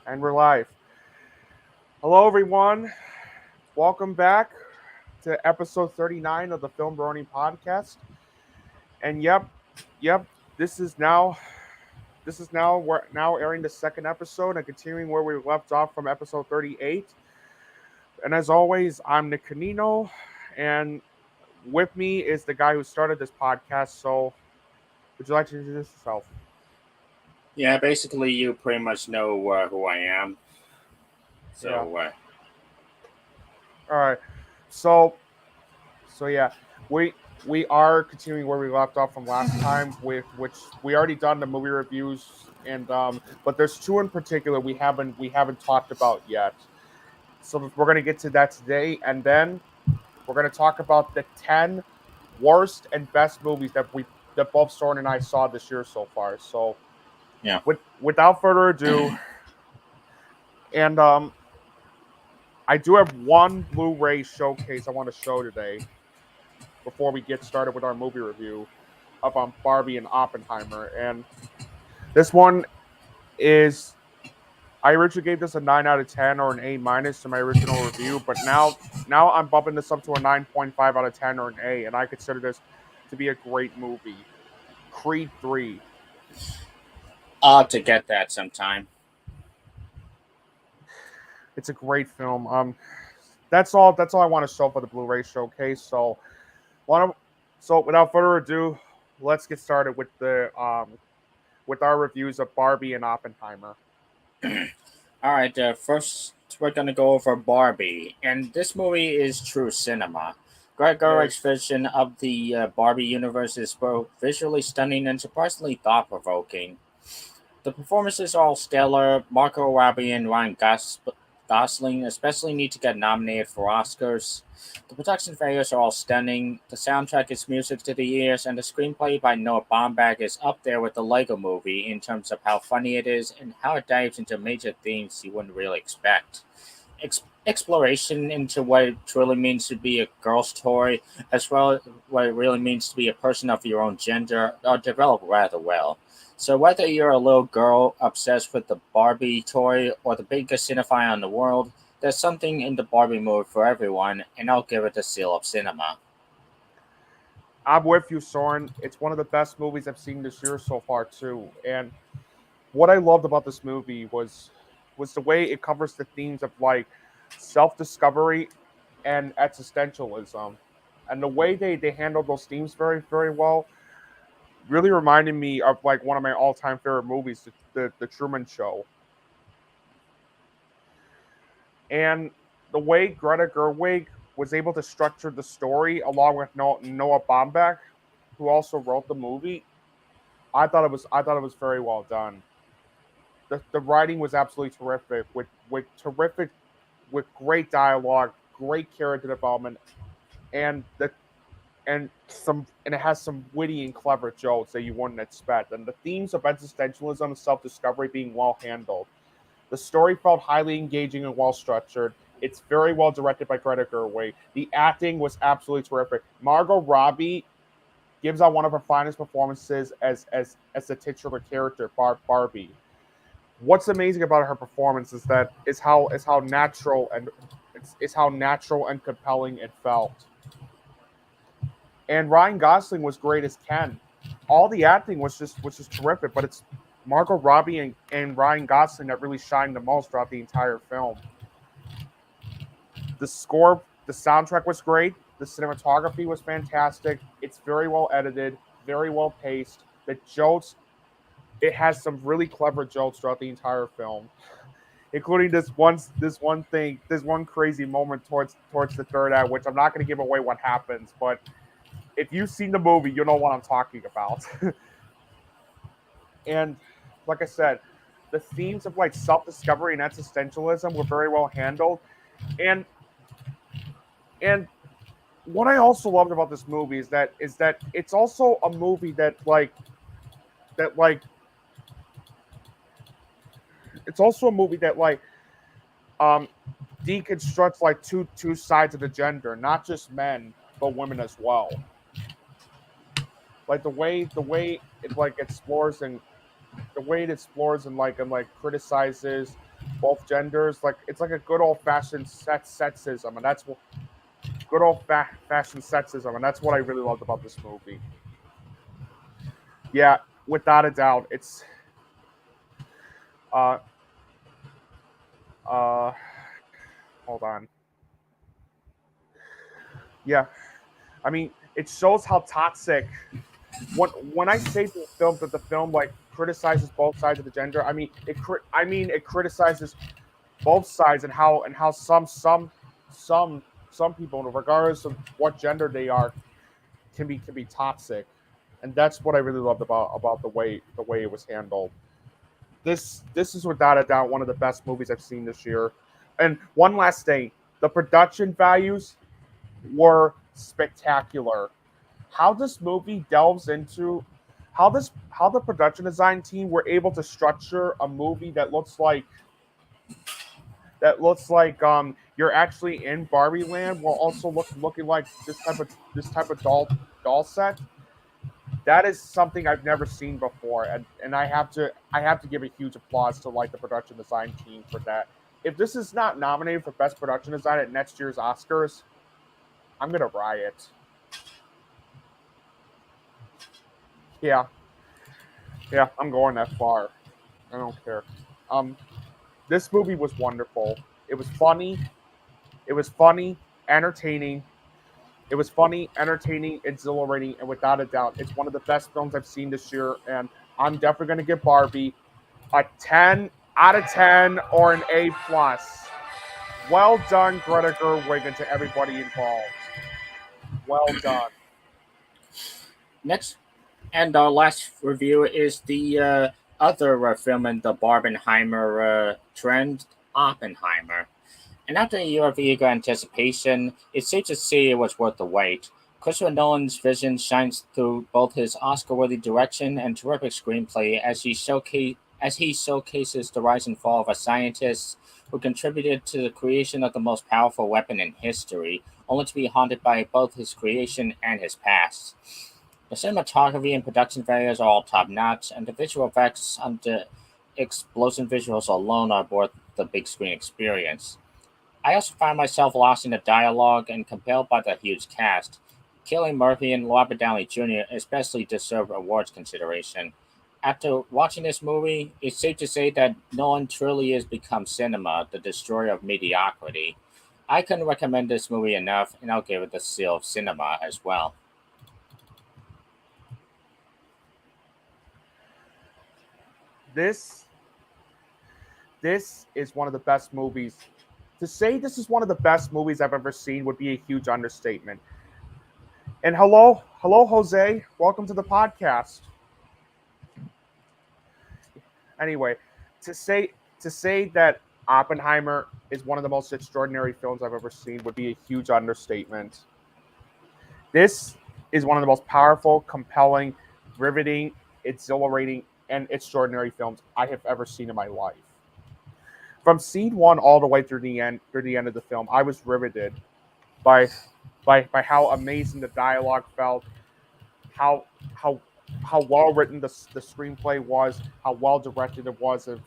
And we're live. Hello, everyone. Welcome back to episode 39 of the FilmBrony Podcast. And yep, this is now we're now airing the second episode and continuing where we left off from episode 38. And as always, I'm Nick Canino, and with me is the guy who started this podcast. So, would you like to introduce yourself? Yeah, basically, you pretty much know who I am. Yeah. So, All right. So yeah, we are continuing where we left off from last time, with which we already done the movie reviews, and but there's two in particular we haven't talked about yet. So we're gonna get to that today, and then we're gonna talk about the 10 worst and best movies that both Søren and I saw this year so far. So yeah. without further ado, and I do have one Blu-ray showcase I want to show today before we get started with our movie review of Barbie and Oppenheimer. And this one is, I originally gave this a 9 out of 10 or an A minus in my original review, but now I'm bumping this up to a 9.5 out of 10 or an A, and I consider this to be a great movie. Creed 3. I'll have to get that sometime. It's a great film. That's all I want to show for the Blu-ray showcase. So without further ado, let's get started with with our reviews of Barbie and Oppenheimer. All right, first we're going to go over Barbie. And this movie is true cinema. Greg Gerwig's vision of the Barbie universe is both visually stunning and surprisingly thought-provoking. The performances are all stellar. Margot Robbie and Ryan Gosling especially need to get nominated for Oscars. The production values are all stunning. The soundtrack is music to the ears, and the screenplay by Noah Baumbach is up there with the Lego Movie in terms of how funny it is and how it dives into major themes you wouldn't really expect. Exploration into what it truly means to be a girl's toy, as well as what it really means to be a person of your own gender, are developed rather well. So whether you're a little girl obsessed with the Barbie toy or the biggest cinephile in the world, there's something in the Barbie movie for everyone, and I'll give it the seal of cinema. I'm with you, Søren. It's one of the best movies I've seen this year so far too. And what I loved about this movie was the way it covers the themes of like self-discovery and existentialism. And the way they handled those themes very, very well really reminded me of like one of my all-time favorite movies, the Truman Show. And the way Greta Gerwig was able to structure the story along with Noah Baumbach, who also wrote the movie, I thought it was very well done. The writing was absolutely terrific, with great dialogue, great character development, and it has some witty and clever jokes that you wouldn't expect. And the themes of existentialism and self-discovery being well handled. The story felt highly engaging and well structured. It's very well directed by Greta Gerwig. The acting was absolutely terrific. Margot Robbie gives out one of her finest performances as the titular character, Barbie. What's amazing about her performance is how natural and compelling it felt. And Ryan Gosling was great as Ken. All the acting was just terrific, but it's Margot Robbie and Ryan Gosling that really shined the most throughout the entire film. The soundtrack was great. The cinematography was fantastic. It's very well edited, very well paced. The jokes, it has some really clever jokes throughout the entire film, including this one crazy moment towards the third act, which I'm not going to give away what happens, but if you've seen the movie, you know what I'm talking about. And like I said, the themes of like self-discovery and existentialism were very well handled. And what I also loved about this movie is that it's also a movie it's also a movie that deconstructs like two sides of the gender, not just men but women as well. Like the way it explores and criticizes both genders. Like it's like a good old fashioned sexism, and that's what good old fashioned sexism, and that's what I really loved about this movie. Yeah, without a doubt, it's uh uh hold on. Yeah, I mean it shows how toxic. When I say that the film like criticizes both sides of the gender, I mean it criticizes both sides and how some some people, regardless of what gender they are, can be toxic, and that's what I really loved about the way it was handled. This is without a doubt one of the best movies I've seen this year. And one last thing, the production values were spectacular. How this movie delves into how the production design team were able to structure a movie that looks like you're actually in Barbie Land while also looking like this type of doll set. That is something I've never seen before, and I have to give a huge applause to like the production design team for that. If this is not nominated for best production design at next year's Oscars, I'm gonna riot. Yeah, yeah, I'm going that far. I don't care. Um, this movie was wonderful. It was funny. It was funny, entertaining. It was funny, entertaining, exhilarating, and without a doubt, it's one of the best films I've seen this year. And I'm definitely going to give Barbie a 10 out of 10 or an A plus. Well done, Greta Gerwig, and to everybody involved. Well done. Next, and our last review is the other film in the Barbenheimer trend, Oppenheimer. And after a year of eager anticipation, it's safe to say it was worth the wait. Christopher Nolan's vision shines through both his Oscar-worthy direction and terrific screenplay as he showcases the rise and fall of a scientist who contributed to the creation of the most powerful weapon in history, only to be haunted by both his creation and his past. The cinematography and production values are all top-notch, and the visual effects and the explosive visuals alone are worth the big screen experience. I also found myself lost in the dialogue and compelled by the huge cast. Cillian Murphy and Robert Downey Jr. especially deserve awards consideration. After watching this movie, it's safe to say that Nolan truly has become cinema, the destroyer of mediocrity. I couldn't recommend this movie enough, and I'll give it the seal of cinema as well. This this is one of the best movies. To say this is one of the best movies I've ever seen would be a huge understatement. And hello, Jose. Welcome to the podcast. Anyway, to say that Oppenheimer is one of the most extraordinary films I've ever seen would be a huge understatement. This is one of the most powerful, compelling, riveting, exhilarating, and extraordinary films I have ever seen in my life. From scene one all the way through the end of the film, I was riveted by by how amazing the dialogue felt, how how how well written the screenplay was, how well directed it was. It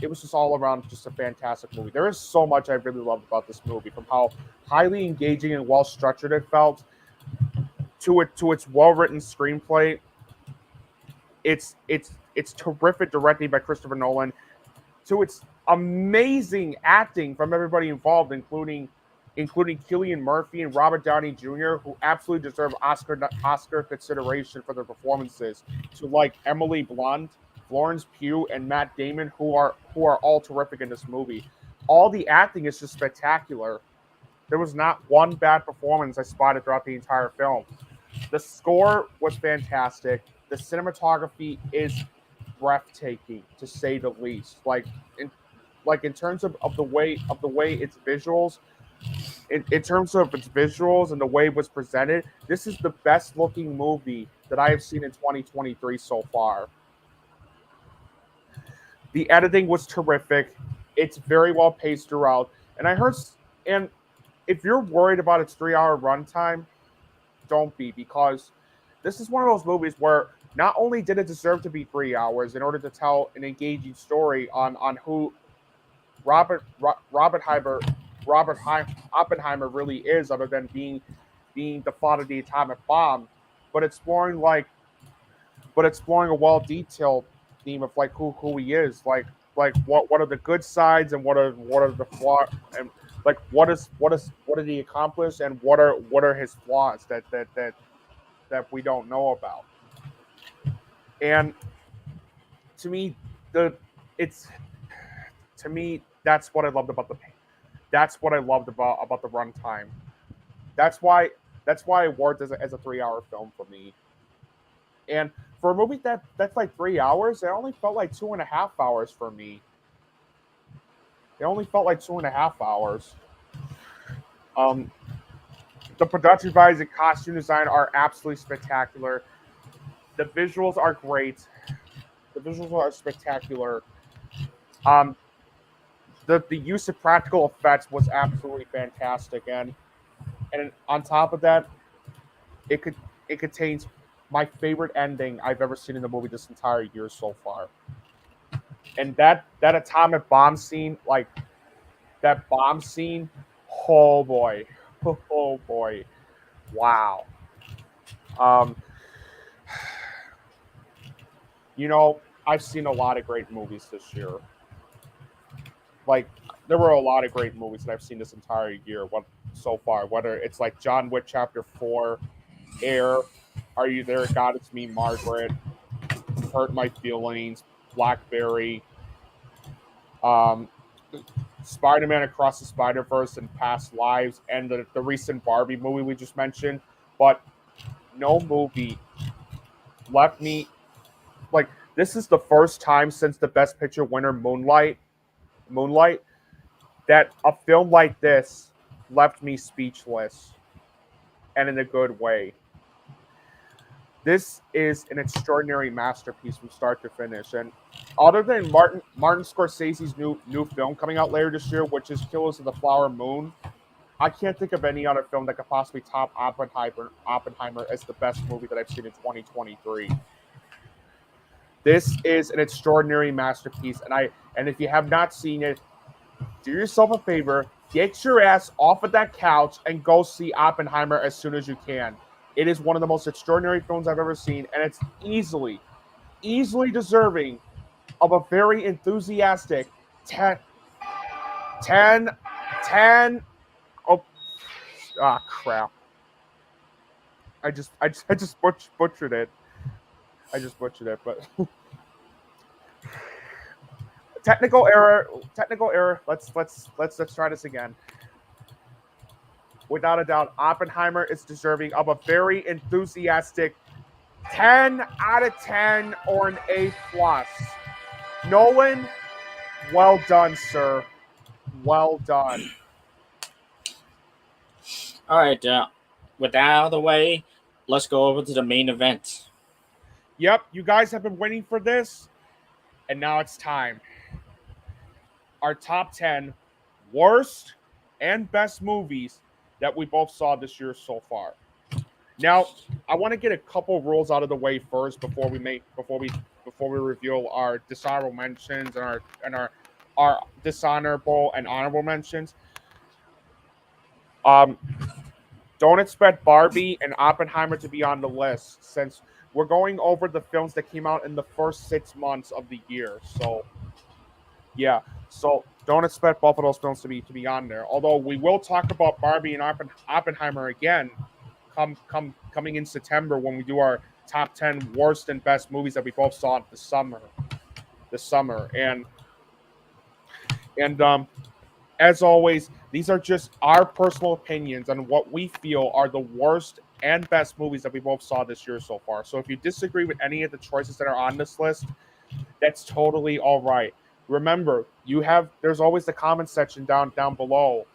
was just all around just a fantastic movie. There is so much I really loved about this movie, from how highly engaging and well structured it felt to its well written screenplay. It's terrific directing by Christopher Nolan, to its amazing acting from everybody involved, including Cillian Murphy and Robert Downey Jr., who absolutely deserve Oscar consideration for their performances. To like Emily Blunt, Florence Pugh, and Matt Damon, who are all terrific in this movie. All the acting is just spectacular. There was not one bad performance I spotted throughout the entire film. The score was fantastic. The cinematography is breathtaking, to say the least. In terms of the way its visuals, in terms of its visuals and the way it was presented, this is the best looking movie that I have seen in 2023 so far. The editing was terrific. It's very well paced throughout. And I heard, and if you're worried about its 3 hour runtime, don't be, because this is one of those movies where not only did it deserve to be 3 hours in order to tell an engaging story on Oppenheimer really is, other than being the thought of the atomic bomb, but exploring a well detailed theme of like who he is, like what are the good sides and what are the flaws, and like what did he accomplish, and what are his flaws that we don't know about. And to me, the it's to me that's what I loved about the runtime. That's why it worked as a 3 hour film for me. And for a movie that's like 3 hours, it only felt like 2.5 hours for me. It only felt like 2.5 hours. Um, the production values and costume design are absolutely spectacular. The visuals are great. The visuals are spectacular. Um, the use of practical effects was absolutely fantastic, and on top of that, it contains my favorite ending I've ever seen in a movie this entire year so far. And that atomic bomb scene, like that bomb scene, oh boy, oh boy, wow. Um, I've seen a lot of great movies this year. Like there were a lot of great movies that I've seen this entire year. What so far? Whether it's like John Wick Chapter 4, Air, Are You There, God It's Me, Margaret, Hurt My Feelings, Blackberry, um, Spider-Man Across the Spider-Verse and Past Lives, and the recent Barbie movie we just mentioned. But no movie left me like this is the first time since the Best Picture winner Moonlight that a film like this left me speechless, and in a good way. This is an extraordinary masterpiece from start to finish. And other than Martin Scorsese's new film coming out later this year, which is Killers of the Flower Moon, I can't think of any other film that could possibly top Oppenheimer as the best movie that I've seen in 2023. This is an extraordinary masterpiece, and if you have not seen it, do yourself a favor, get your ass off of that couch and go see Oppenheimer as soon as you can. It is one of the most extraordinary films I've ever seen, and it's easily deserving of a very enthusiastic 10, 10, 10. Oh, crap. I just butchered it. I just butchered it, but technical error. Let's try this again. Without a doubt, Oppenheimer is deserving of a very enthusiastic 10 out of 10 or an A+. Nolan, well done, sir. Well done. All right, with that out of the way, let's go over to the main event. Yep, you guys have been waiting for this, and now it's time. Our top 10 worst and best movies that we both saw this year so far. Now, I want to get a couple rules out of the way first before we reveal our dishonorable mentions and our dishonorable and honorable mentions. Don't expect Barbie and Oppenheimer to be on the list since we're going over the films that came out in the first 6 months of the year. So, yeah. So don't expect both of those films to be on there. Although we will talk about Barbie and Oppenheimer again coming in September when we do our top 10 worst and best movies that we both saw this summer. And as always, these are just our personal opinions on what we feel are the worst and best movies that we both saw this year so far. So if you disagree with any of the choices that are on this list, that's totally all right. Remember, there's always the comment section down below,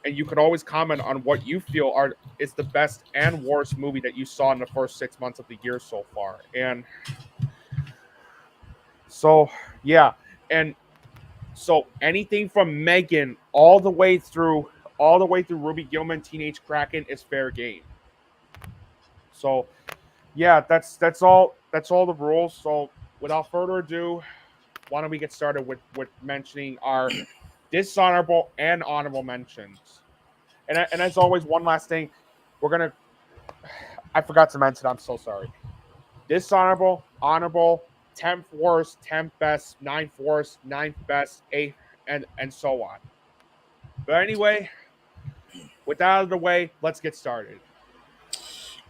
and you can always comment on what you feel is the best and worst movie that you saw in the first 6 months of the year so far. And so, yeah, and so anything from Megan all the way through Ruby Gillman, Teenage Kraken is fair game. So, yeah, that's all the rules. So, without further ado, why don't we get started with mentioning our dishonorable and honorable mentions? And as always, one last thing, I forgot to mention. I'm so sorry. Dishonorable, honorable, 10th worst, 10th best, 9th worst, 9th best, 8th, and so on. But anyway, with that out of the way, let's get started.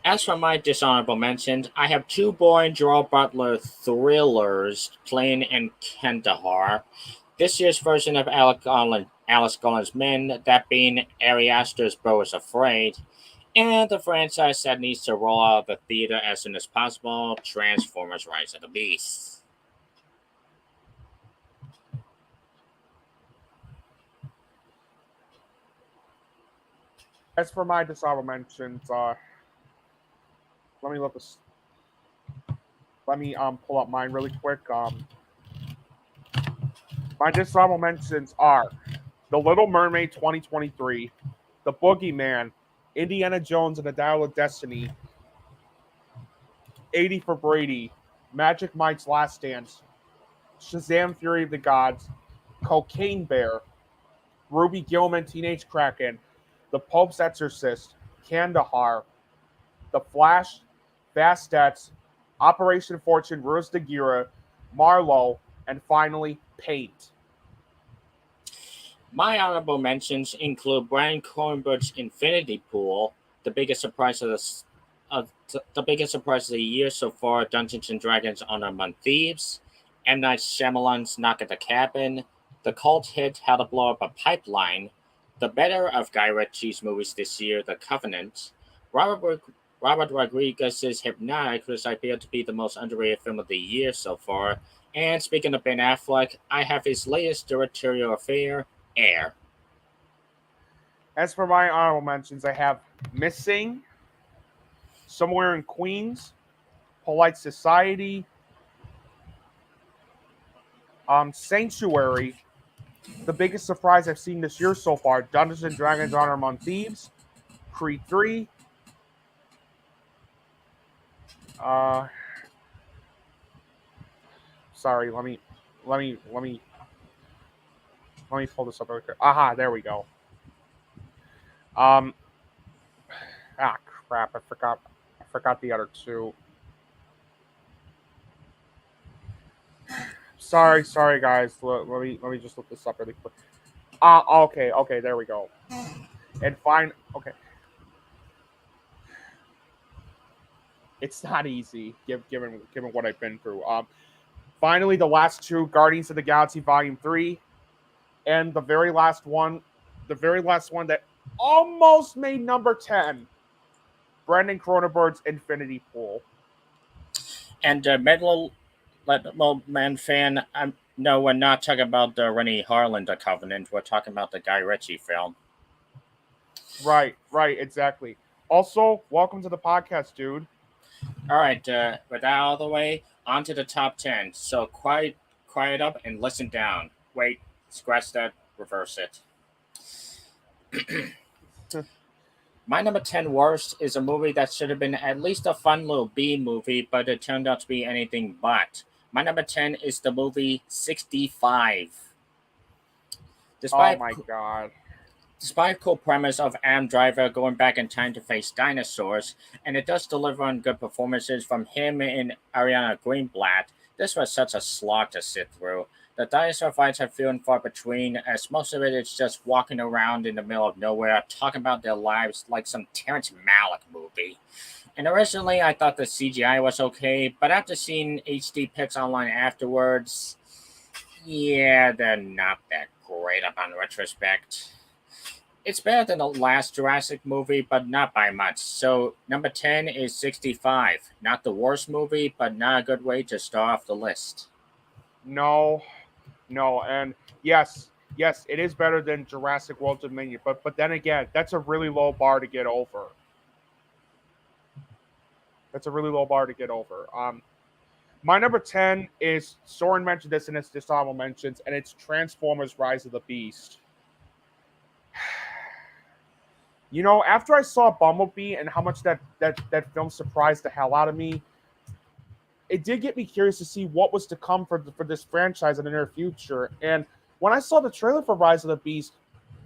As for my dishonorable mentions, I have two boring Gerard Butler thrillers, Plain and Kandahar. This year's version of Alice Garland's Men, that being Ari Aster's Beau is Afraid, and the franchise that needs to roll out of the theater as soon as possible, Transformers Rise of the Beast. As for my dishonorable mentions, let me look this. Let me pull up mine really quick. My dishonorable mentions are The Little Mermaid 2023, The Boogeyman, Indiana Jones and the Dial of Destiny, 80 for Brady, Magic Mike's Last Dance, Shazam! Fury of the Gods, Cocaine Bear, Ruby Gilman Teenage Kraken, The Pope's Exorcist, Kandahar, The Flash, Fastettes, Operation Fortune, Ruse de Guerra, Marlowe, and finally, Paint. My honorable mentions include Brian Cronenberg's Infinity Pool, the biggest surprise the biggest surprise of the year so far, Dungeons and Dragons: Honor Among Thieves, M. Night Shyamalan's Knock at the Cabin, the cult hit How to Blow Up a Pipeline, the better of Guy Ritchie's movies this year, The Covenant, Robert Rodriguez's Hypnotic, which I feel to be the most underrated film of the year so far, and speaking of Ben Affleck, I have his latest directorial affair, Air. As for my honorable mentions, I have Missing, Somewhere in Queens, Polite Society, Sanctuary, the biggest surprise I've seen this year so far, Dungeons and Dragons: Honor Among Thieves, Creed 3, sorry, let me pull this up real quick. Aha, there we go. Crap, I forgot the other two. Sorry, guys. Let me just look this up really quick. Okay, there we go. And fine, okay. It's not easy, given what I've been through. Finally, the last two, Guardians of the Galaxy Volume 3, and the very last one that almost made number 10, Brandon Cronenberg's Infinity Pool. And Metal Man fan, no, we're not talking about the Rennie Harlan, The Covenant. We're talking about the Guy Ritchie film. Right, exactly. Also, welcome to the podcast, dude. All right, with that out of the way, on to the top 10. So quiet up and listen down. Wait, scratch that, reverse it. My number 10 worst is a movie that should have been at least a fun little B movie, but it turned out to be anything but. My number 10 is the movie 65. Oh my god. Despite cool premise of Adam Driver going back in time to face dinosaurs, and it does deliver on good performances from him and Ariana Greenblatt, this was such a slog to sit through. The dinosaur fights are few and far between, as most of it is just walking around in the middle of nowhere, talking about their lives like some Terrence Malick movie. And originally I thought the CGI was okay, but after seeing HD pics online afterwards, yeah, they're not that great upon retrospect. It's better than the last Jurassic movie, but not by much. So, number 10 is 65. Not the worst movie, but not a good way to start off the list. No, and yes, it is better than Jurassic World Dominion, but then again, that's a really low bar to get over. My number 10 is, Søren mentioned this in his dishonorable mentions, and it's Transformers Rise of the Beast. You know, after I saw Bumblebee and how much that film surprised the hell out of me, it did get me curious to see what was to come for this franchise in the near future. And when I saw the trailer for Rise of the Beast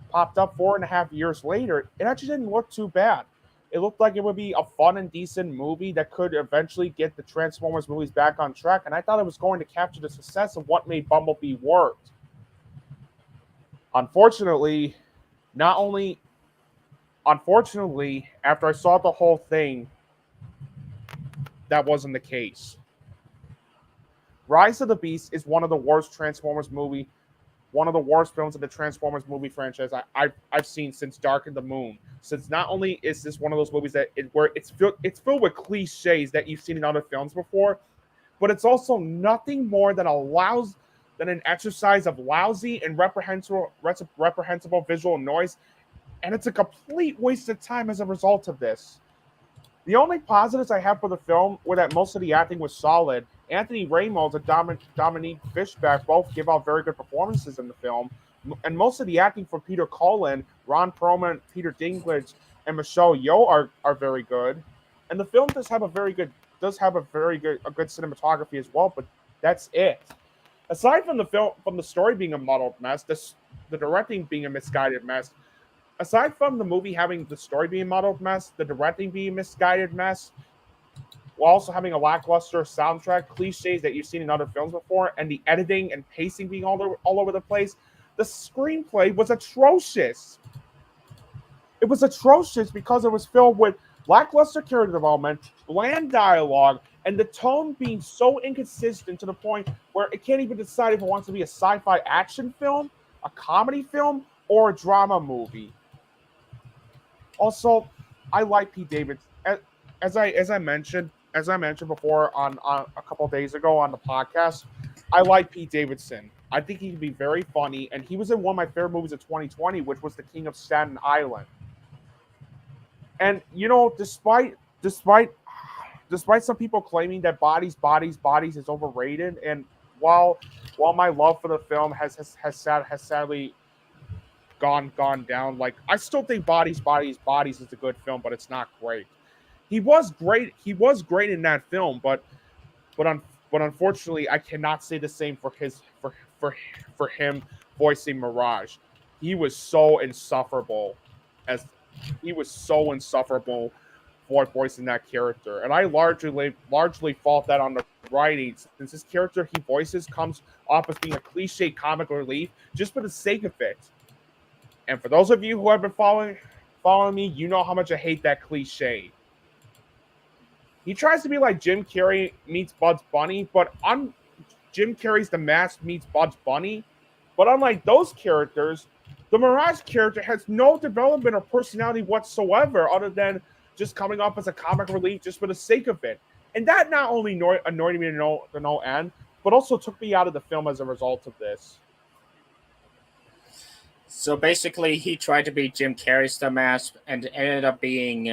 popped up 4.5 years later, it actually didn't look too bad. It looked like it would be a fun and decent movie that could eventually get the Transformers movies back on track, and I thought it was going to capture the success of what made Bumblebee work. Unfortunately, after I saw the whole thing, that wasn't the case. Rise of the Beast is one of the worst films in the Transformers movie franchise I've seen since Dark of the Moon. Since not only is this one of those movies where it's filled with cliches that you've seen in other films before, but it's also nothing more than an exercise of lousy and reprehensible visual noise, and it's a complete waste of time as a result of this. The only positives I have for the film were that most of the acting was solid. Anthony Ramos and Dominique Fishback both give out very good performances in the film, and most of the acting for Peter Cullen, Ron Perlman, Peter Dinklage, and Michelle Yeoh are very good. And the film does have a good cinematography as well, but that's it. Aside from the story being a muddled mess, the directing being a misguided mess. Aside from the movie having the story being a muddled mess, the directing being a misguided mess, while also having a lackluster soundtrack, cliches that you've seen in other films before, and the editing and pacing being all over the place, the screenplay was atrocious. It was atrocious because it was filled with lackluster character development, bland dialogue, and the tone being so inconsistent to the point where it can't even decide if it wants to be a sci-fi action film, a comedy film, or a drama movie. Also, I like Pete Davidson. As I mentioned before on a couple of days ago on the podcast, I like Pete Davidson. I think he can be very funny, and he was in one of my favorite movies of 2020, which was The King of Staten Island. And despite some people claiming that Bodies is overrated, and while my love for the film has sadly gone down, like, I still think Bodies is a good film, but it's not great. He was great in that film, but unfortunately I cannot say the same for him voicing Mirage. He was so insufferable for voicing that character, and I largely fault that on the writing, since this character he voices comes off as being a cliche comic relief just for the sake of it. And for those of you who have been following me, you know how much I hate that cliche. He tries to be like Jim Carrey meets Bugs Bunny, but Jim Carrey's The Mask meets Bugs Bunny. But unlike those characters, the Mirage character has no development or personality whatsoever, other than just coming off as a comic relief just for the sake of it. And that not only annoyed me to no end, but also took me out of the film as a result of this. So basically, he tried to be Jim Carrey's The Mask and ended up being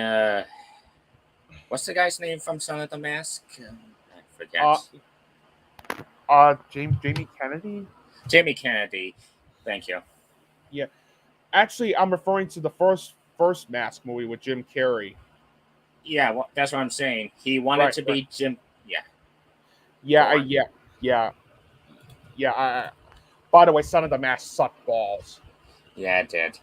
what's the guy's name from Son of the Mask? I forget. Jamie Kennedy. Jamie Kennedy. Thank you. Yeah, actually, I'm referring to the first Mask movie with Jim Carrey. Yeah, well, that's what I'm saying. He wanted to be Jim. Yeah. By the way, Son of the Mask sucked balls. Yeah, it did.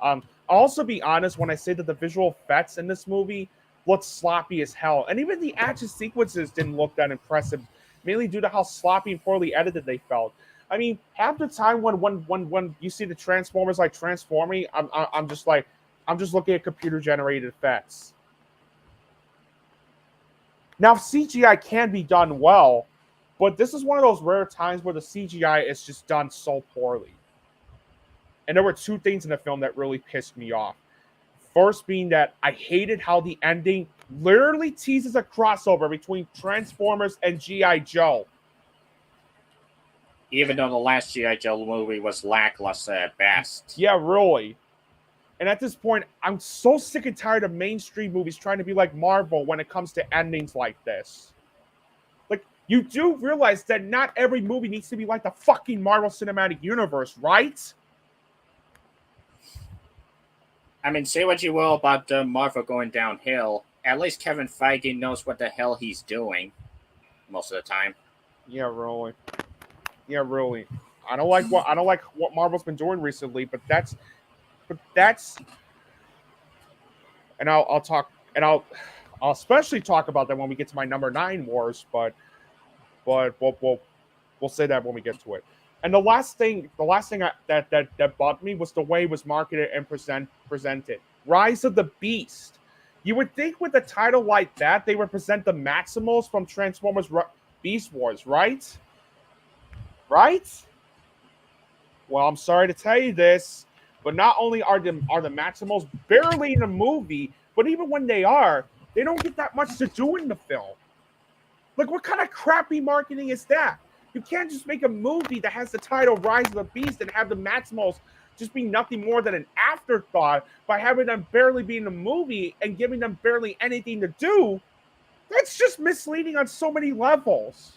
I'll also be honest when I say that the visual effects in this movie looked sloppy as hell, and even the action sequences didn't look that impressive, mainly due to how sloppy and poorly edited they felt. I mean, half the time when you see the Transformers like transforming, I'm just looking at computer generated effects. Now, CGI can be done well, but this is one of those rare times where the CGI is just done so poorly. And there were two things in the film that really pissed me off. First being that I hated how the ending literally teases a crossover between Transformers and G.I. Joe. Even though the last G.I. Joe movie was lackluster at best. Yeah, really. And at this point, I'm so sick and tired of mainstream movies trying to be like Marvel when it comes to endings like this. Like, you do realize that not every movie needs to be like the fucking Marvel Cinematic Universe, right? I mean, say what you will about Marvel going downhill. At least Kevin Feige knows what the hell he's doing. most of the time. Yeah, really. Yeah, really. I don't like what Marvel's been doing recently, but that's and I'll talk and I'll especially talk about that when we get to my number 9 wars, but we'll say that when we get to it. And the last thing that bugged me was the way it was marketed and presented. Rise of the Beast. You would think with a title like that, they would present the Maximals from Transformers Beast Wars, right? Right? Well, I'm sorry to tell you this, but not only are the Maximals barely in the movie, but even when they are, they don't get that much to do in the film. Like, what kind of crappy marketing is that? You can't just make a movie that has the title Rise of the Beast and have the Maximals just be nothing more than an afterthought by having them barely be in the movie and giving them barely anything to do. That's just misleading on so many levels.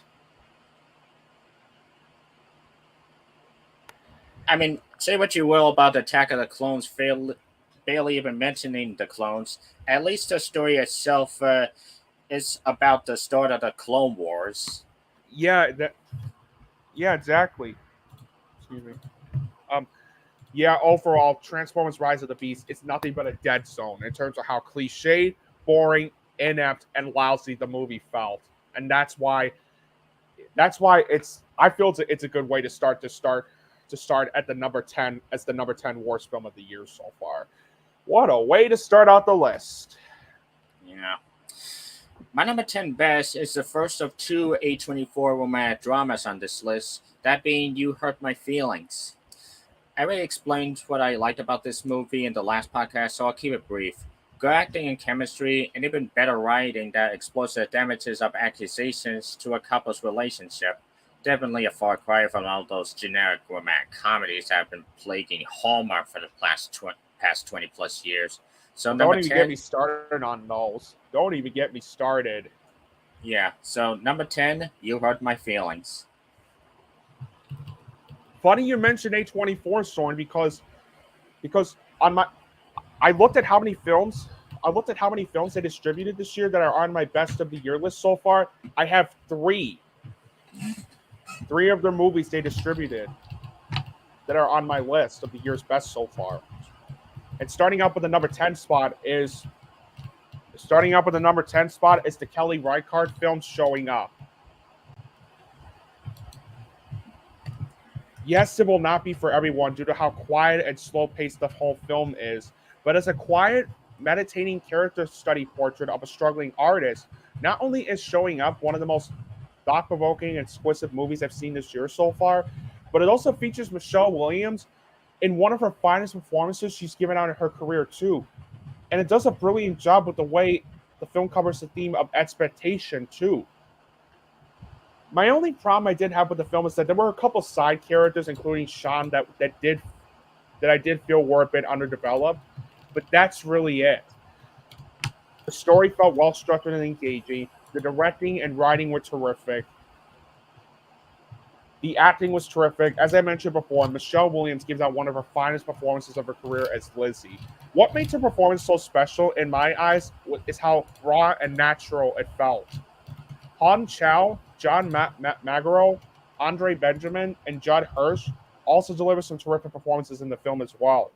I mean, say what you will about Attack of the Clones, barely even mentioning the clones. At least the story itself is about the start of the Clone Wars. Yeah, yeah, exactly. Excuse me. Um, yeah, overall, Transformers Rise of the Beast, it's nothing but a dead zone in terms of how cliched, boring, inept, and lousy the movie felt. And that's why I feel it's a good way to start at the number 10 as the number 10 worst film of the year so far. What a way to start out the list. Yeah. My number 10 best is the first of two A24 romantic dramas on this list, that being You Hurt My Feelings. I already explained what I liked about this movie in the last podcast, so I'll keep it brief. Good acting and chemistry, and even better writing that explores the damages of accusations to a couple's relationship. Definitely a far cry from all those generic romantic comedies that have been plaguing Hallmark for the past 20 plus years. So, Oh, don't number even get 10, me started on those. Don't even get me started. yeah, so number 10, You Hurt My Feelings. Funny you mentioned A24, Søren, because on my I looked at how many films they distributed this year that are on my best of the year list so far. I have three of their movies they distributed that are on my list of the year's best so far. And starting up with the number 10 spot is the Kelly Reichardt film Showing Up. Yes, it will not be for everyone due to how quiet and slow paced the whole film is, but as a quiet, meditating character study portrait of a struggling artist, not only is Showing Up one of the most thought provoking and exquisite movies I've seen this year so far, but it also features Michelle Williams in one of her finest performances she's given out in her career, too. And it does a brilliant job with the way the film covers the theme of expectation, too. My only problem I did have with the film is that there were a couple side characters, including Sean, that I did feel were a bit underdeveloped, but that's really it. The story felt well structured and engaging. The directing and writing were terrific. The acting was terrific. As I mentioned before, Michelle Williams gives out one of her finest performances of her career as Lizzie. What makes her performance so special in my eyes is how raw and natural it felt. Han Chow, John Magaro, Andre Benjamin, and Judd Hirsch also deliver some terrific performances in the film as well.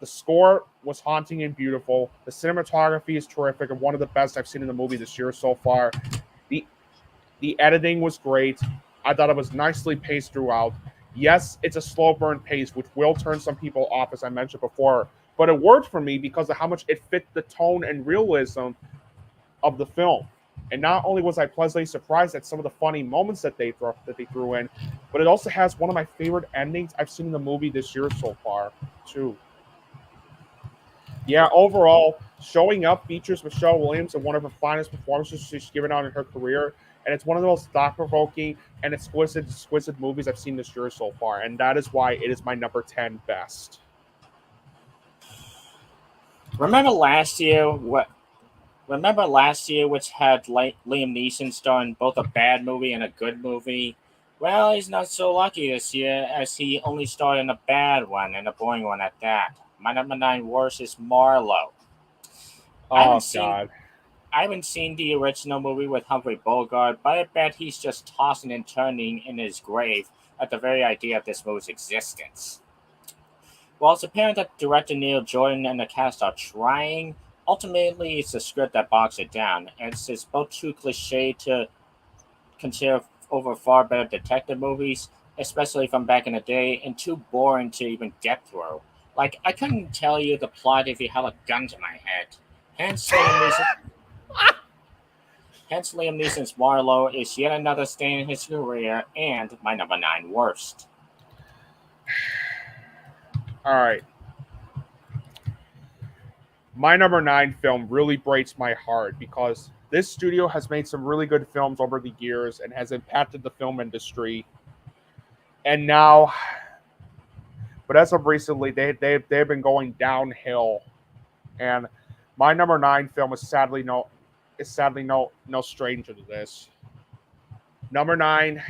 The score was haunting and beautiful. The cinematography is terrific and one of the best I've seen in the movie this year so far. The the editing was great. I thought it was nicely paced throughout. Yes, it's a slow burn pace, which will turn some people off, as I mentioned before, but it worked for me because of how much it fit the tone and realism of the film. And not only was I pleasantly surprised at some of the funny moments that they threw in, but it also has one of my favorite endings I've seen in the movie this year so far, too. Yeah, overall, Showing Up features Michelle Williams in one of her finest performances she's given out in her career, and it's one of the most thought-provoking and exquisite movies I've seen this year so far, and that is why it is my number 10 best. Remember last year? Remember last year, which had Liam Neeson starring both a bad movie and a good movie? Well, he's not so lucky this year, as he only starred in a bad one and a boring one at that. My number 9 worst is Marlowe. I haven't Oh, seen God. I haven't seen the original movie with Humphrey Bogart, but I bet he's just tossing and turning in his grave at the very idea of this movie's existence. While it's apparent that director Neil Jordan and the cast are trying, ultimately it's the script that bogs it down. And it's both too cliche to consider over far better detective movies, especially from back in the day, and too boring to even get through. Like, I couldn't tell you the plot if you held a gun to my head. Hence, Liam Neeson's Marlowe is yet another stain in his career, and my number 9 worst. All right. My number 9 film really breaks my heart because this studio has made some really good films over the years and has impacted the film industry. And now, but as of recently, they've been going downhill. And my number 9 film is sadly no stranger to this. Number 9,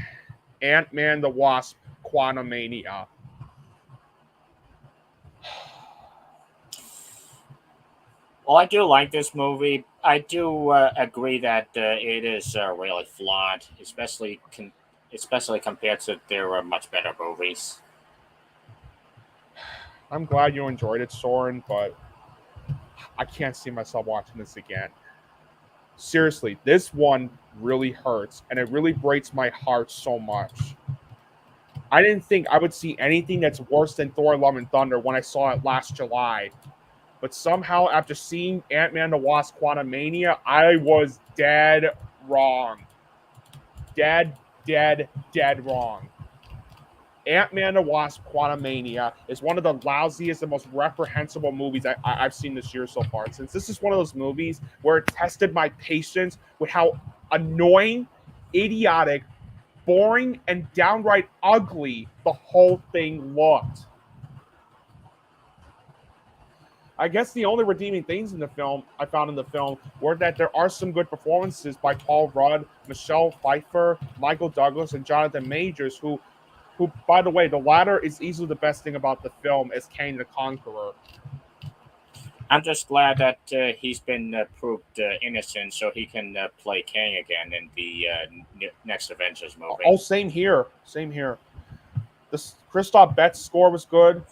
Ant-Man the Wasp: Quantumania. Well, I do like this movie. I do agree that it is really flawed, especially compared to their much better movies. I'm glad you enjoyed it, Søren, but I can't see myself watching this again. Seriously, this one really hurts, and it really breaks my heart so much. I didn't think I would see anything that's worse than Thor: Love and Thunder when I saw it last July. But somehow, after seeing Ant-Man the Wasp: Quantumania, I was dead wrong. Dead wrong. Ant-Man the Wasp: Quantumania is one of the lousiest and most reprehensible movies I've seen this year so far. Since this is one of those movies where it tested my patience with how annoying, idiotic, boring, and downright ugly the whole thing looked. I guess the only redeeming things I found in the film were that there are some good performances by Paul Rudd, Michelle Pfeiffer, Michael Douglas, and Jonathan Majors, who, by the way, the latter is easily the best thing about the film as Kang the Conqueror. I'm just glad that he's been proved innocent, so he can play Kang again in the next Avengers movie. Oh, same here. This Christoph Betz's score was good.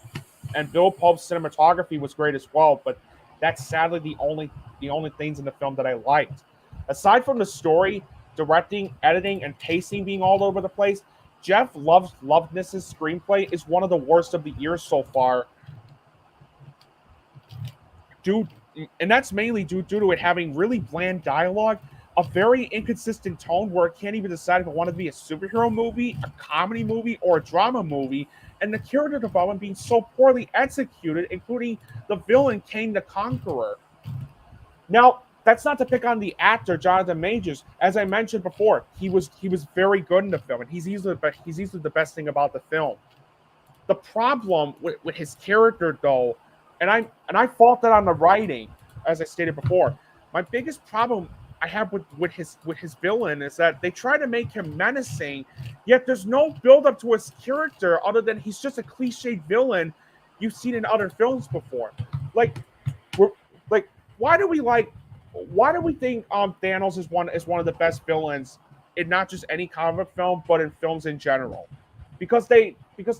And Bill Pope's cinematography was great as well, but that's sadly the only things in the film that I liked. Aside from the story, directing, editing, and pacing being all over the place, Jeff Loveness's screenplay is one of the worst of the year so far. And that's mainly due to it having really bland dialogue, a very inconsistent tone where it can't even decide if it wanted to be a superhero movie, a comedy movie, or a drama movie, and the character development being so poorly executed, including the villain Kang the Conqueror. Now, that's not to pick on the actor Jonathan Majors. As I mentioned before, he was very good in the film, and he's easily the best thing about the film. The problem with his character, though, and I fault that on the writing, as I stated before. My biggest problem I have with his villain is that they try to make him menacing, yet there's no build up to his character other than he's just a cliched villain you've seen in other films before. Why do we think Thanos is one of the best villains in not just any comic film but in films in general? Because the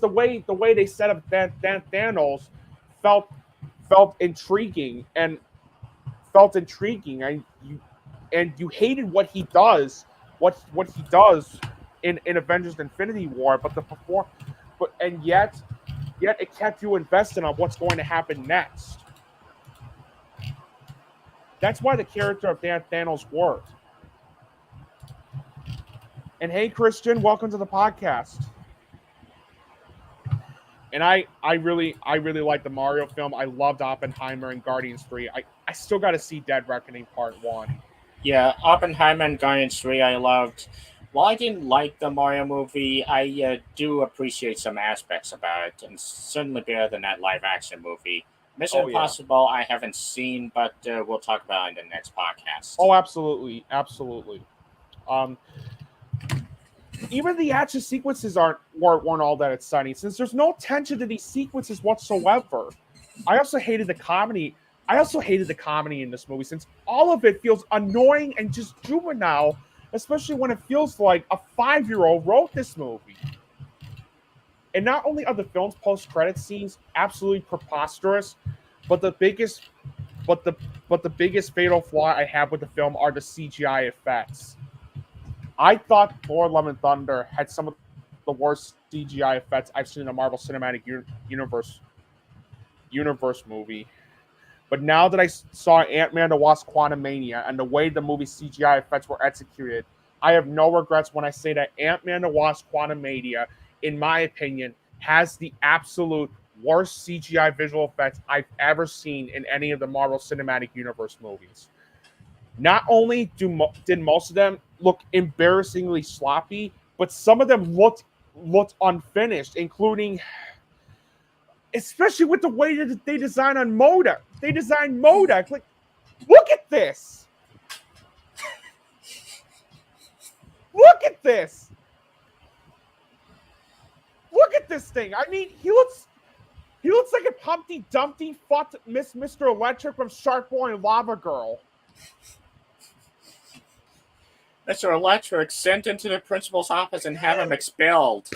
way they set up Thanos felt intriguing and you hated what he does in Avengers Infinity War, and yet it kept you invested on what's going to happen next. That's why the character of Thanos worked. And hey, Christian, welcome to the podcast. And I really like the Mario film. I loved Oppenheimer and Guardians 3. I still got to see Dead Reckoning Part 1. Yeah, Oppenheimer and Guardians 3 I loved. While I didn't like the Mario movie, I do appreciate some aspects about it, and certainly better than that live-action movie. Mission Impossible I haven't seen, but we'll talk about it in the next podcast. Oh, absolutely. Even the action sequences weren't all that exciting, since there's no tension to these sequences whatsoever. I also hated the comedy I also hated the comedy in this movie since all of it feels annoying and just juvenile, especially when it feels like a 5-year-old wrote this movie. And not only are the film's post-credit scenes absolutely preposterous, but the biggest but the biggest fatal flaw I have with the film are the CGI effects. I thought Thor: Love and Thunder had some of the worst CGI effects I've seen in a Marvel Cinematic Universe movie. But now that I saw Ant-Man: The Wasp: Quantumania and the way the movie's CGI effects were executed, I have no regrets when I say that Ant-Man: The Wasp: Quantumania, in my opinion, has the absolute worst CGI visual effects I've ever seen in any of the Marvel Cinematic Universe movies. Not only did most of them look embarrassingly sloppy, but some of them looked unfinished, including especially with the way that they design on Modak. They designed Modak. Like, look at this. Look at this. Look at this thing. I mean, he looks like a Humpty Dumpty fought Mr. Electric from Shark Boy and Lava Girl. Mr. Electric sent into the principal's office and have him expelled.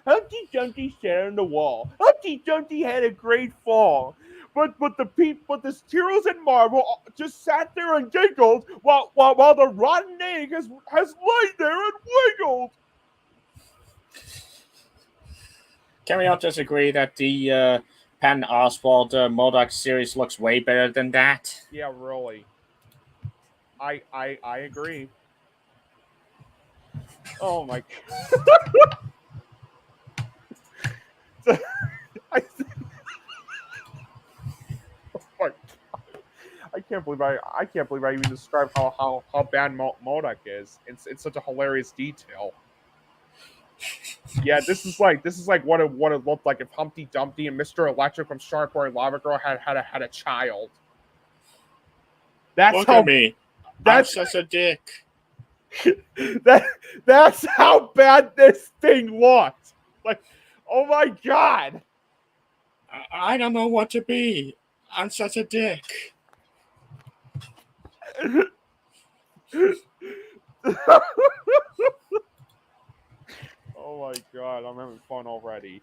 Humpty Dumpty sat on the wall. Humpty Dumpty had a great fall. But the heroes in Marvel just sat there and giggled while the rotten egg has laid there and wiggled. Can we all just agree that the Patton Oswalt MODOK series looks way better than that? Yeah, really. I agree. Oh my god. Oh my god. I can't believe I even described how bad MODOK is. It's such a hilarious detail. Yeah, this is like what it looked like if Humpty Dumpty and Mr. Electric from Shark Boy and Lava Girl had a child. Look at me. I'm such a dick. That's how bad this thing looked. Like, oh my god. I don't know what to be. I'm such a dick. Oh my god, I'm having fun already.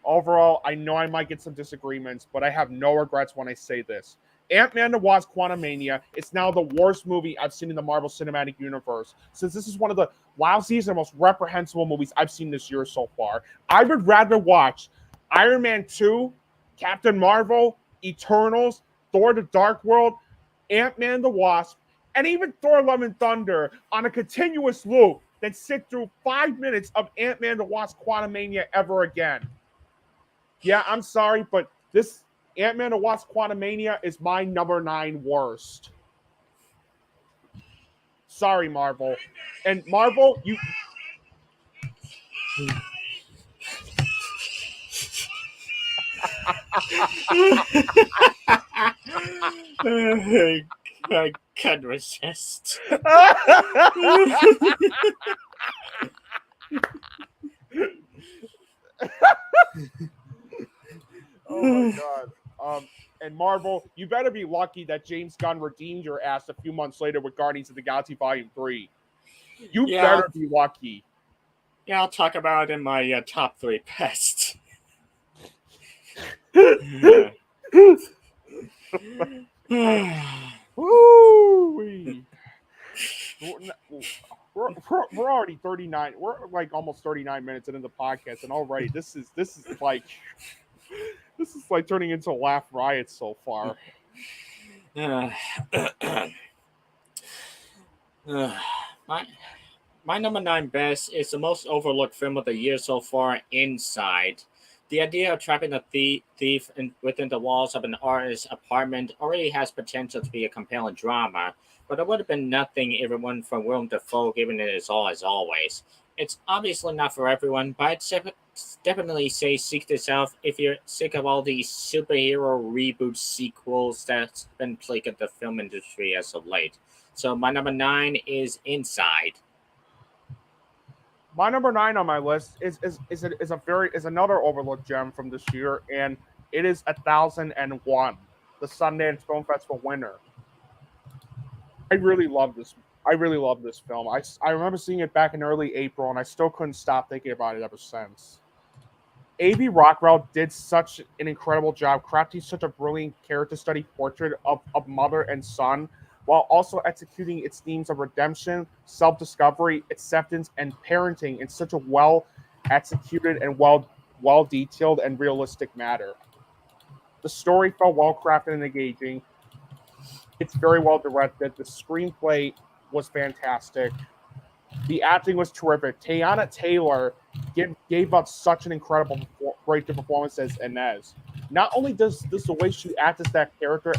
Overall, I know I might get some disagreements, but I have no regrets when I say this. Ant-Man the Wasp: Quantumania is now the worst movie I've seen in the Marvel Cinematic Universe, since this is one of the lousiest and most reprehensible movies I've seen this year so far. I would rather watch Iron Man 2, Captain Marvel, Eternals, Thor: The Dark World, Ant-Man the Wasp, and even Thor: Love and Thunder on a continuous loop than sit through 5 minutes of Ant-Man the Wasp: Quantumania ever again. Yeah, I'm sorry, but this Ant-Man the Wasp: Quantumania is my number 9 worst. Sorry, Marvel. And Marvel, you... I can't resist. Oh my god. And Marvel, you better be lucky that James Gunn redeemed your ass a few months later with Guardians of the Galaxy Volume 3. You better be lucky. Yeah, I'll talk about it in my top 3 best. Woo! We're already 39. We're like almost 39 minutes into the podcast, and already this is like turning into a laugh riot so far. My number 9 best is the most overlooked film of the year so far, Inside. The idea of trapping a thief within the walls of an artist's apartment already has potential to be a compelling drama, but it would have been nothing if it weren't for Willem Dafoe giving it his all as always. It's obviously not for everyone, but I'd definitely say seek this out if you're sick of all these superhero reboot sequels that's been plaguing the film industry as of late. So my number 9 is Inside. My number 9 on my list is another overlooked gem from this year, and it is 1001, the Sundance Film Festival winner. I really love this. I really love this film. I remember seeing it back in early April, and I still couldn't stop thinking about it ever since. A.B. Rockwell did such an incredible job crafting such a brilliant character study portrait of mother and son, while also executing its themes of redemption, self-discovery, acceptance, and parenting in such a well executed and well detailed and realistic manner. The story felt well crafted and engaging. It's very well directed. The screenplay was fantastic. The acting was terrific. Teyana Taylor gave up such an incredible breakthrough performance as Inez. Not only does the way she acts as that character,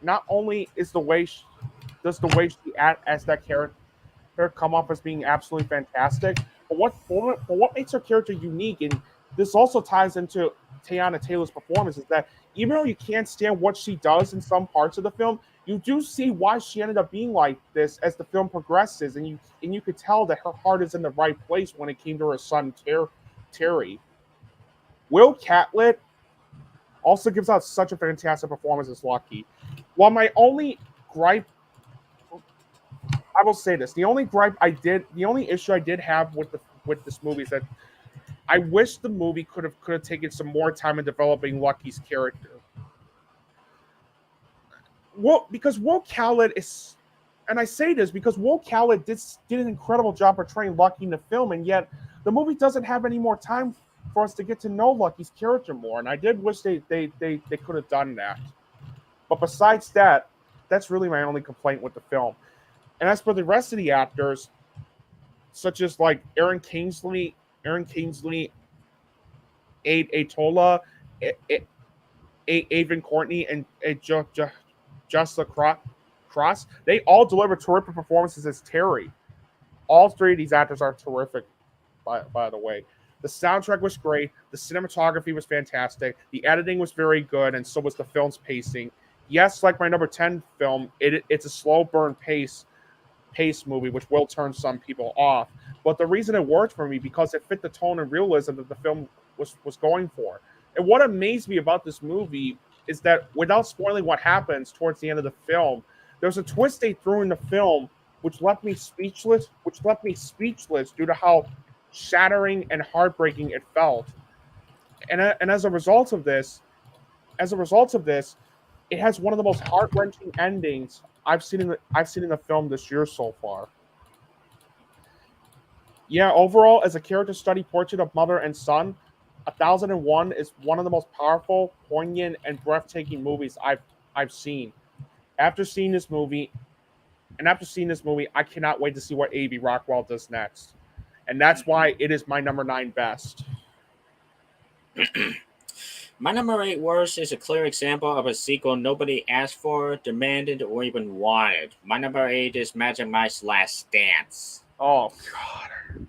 not only is does the way she acts as that character come off as being absolutely fantastic, but what makes her character unique, and this also ties into Teyana Taylor's performance, is that even though you can't stand what she does in some parts of the film, you do see why she ended up being like this as the film progresses, and you could tell that her heart is in the right place when it came to her son Terry. Will Catlett also gives out such a fantastic performance as Lucky. While my only gripe, I will say this, the only issue I did have with this movie is that I wish the movie could have taken some more time in developing Lucky's character. Well, because Will Catlett is, and I say this because Will Catlett did an incredible job portraying Lucky in the film, and yet the movie doesn't have any more time for us to get to know Lucky's character more, and I did wish they could have done that. But besides that, that's really my only complaint with the film. And as for the rest of the actors, such as like Aaron Kingsley, Atola, Avon Courtney, and Jessica Cross, they all deliver terrific performances as Terry. All three of these actors are terrific, by the way. The soundtrack was great. The cinematography was fantastic. The editing was very good, and so was the film's pacing. Yes, like my number 10 film, it's a slow burn pace movie, which will turn some people off. But the reason it worked for me because it fit the tone and realism that the film was going for. And what amazed me about this movie is that without spoiling what happens towards the end of the film, there's a twist they threw in the film which left me speechless due to how shattering and heartbreaking it felt. And as a result of this, it has one of the most heart-wrenching endings I've seen in the film this year so far. Yeah, overall, as a character study portrait of mother and son, 1001 is one of the most powerful, poignant, and breathtaking movies I've seen. After seeing this movie, I cannot wait to see what A.B. Rockwell does next. And that's why it is my number 9 best. My number 8 worst is a clear example of a sequel nobody asked for, demanded, or even wanted. My number 8 is Magic Mike's Last Dance. Oh, God.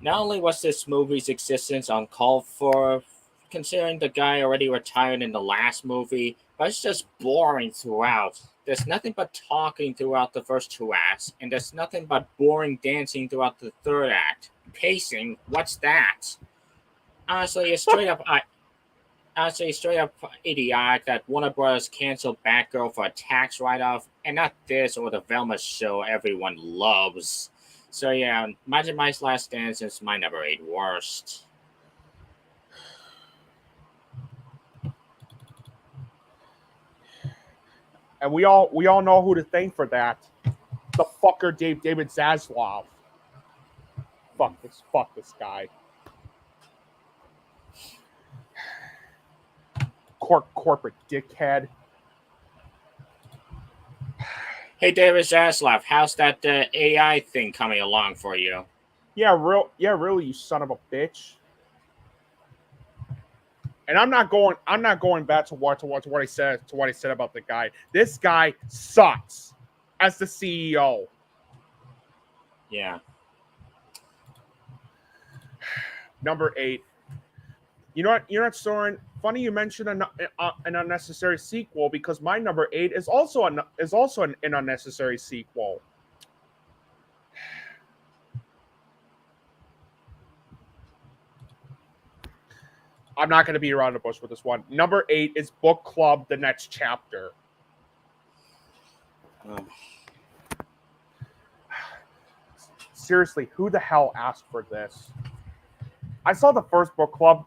Not only was this movie's existence uncalled for, considering the guy already retired in the last movie, but it's just boring throughout. There's nothing but talking throughout the first 2 acts, and there's nothing but boring dancing throughout the 3rd act. Pacing, what's that? Honestly, it's straight up idiotic that Warner Bros. Canceled Batgirl for a tax write-off, and not this or the Velma show everyone loves. So yeah, Magic Mike's Last Dance is my number 8 worst. And we all know who to thank for that. The fucker David Zaslav. Fuck this guy. Corporate dickhead. Hey, David Zaslav, how's that AI thing coming along for you? Yeah, really, you son of a bitch. And I'm not going back to what I said about the guy. This guy sucks as the CEO. Yeah. Number 8. You know what, Søren? Funny you mentioned an unnecessary sequel because my number 8 is also an unnecessary sequel. I'm not going to be around the bush with this one. Number 8 is Book Club: The Next Chapter. Oh. Seriously, who the hell asked for this? I saw the first Book Club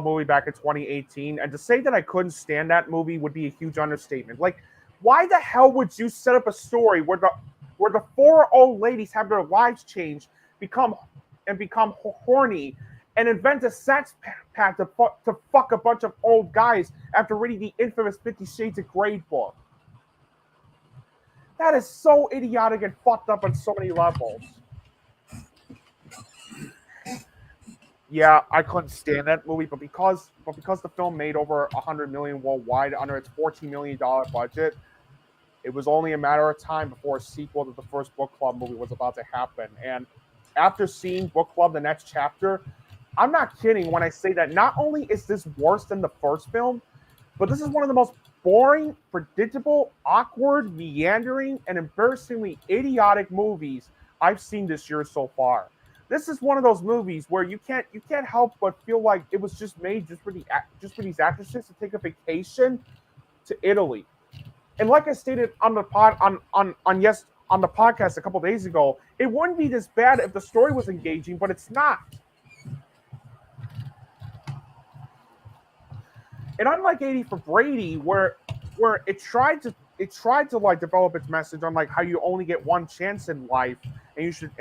movie back in 2018, and to say that I couldn't stand that movie would be a huge understatement. Like, why the hell would you set up a story where the 4 old ladies have their lives changed, become horny, and invent a sex pact to fuck a bunch of old guys after reading the infamous 50 Shades of Grey book? That is so idiotic and fucked up on so many levels. Yeah, I couldn't stand that movie, but because the film made over $100 million worldwide under its $14 million budget, it was only a matter of time before a sequel to the first Book Club movie was about to happen. And after seeing Book Club: The Next Chapter, I'm not kidding when I say that not only is this worse than the first film, but this is one of the most boring, predictable, awkward, meandering, and embarrassingly idiotic movies I've seen this year so far. This is one of those movies where you can't help but feel like it was just made just for these actresses to take a vacation to Italy. And like I stated on the podcast a couple days ago, it wouldn't be this bad if the story was engaging, but it's not. And unlike 80 for Brady, where it tried to like develop its message on like how you only get one chance in life, and you should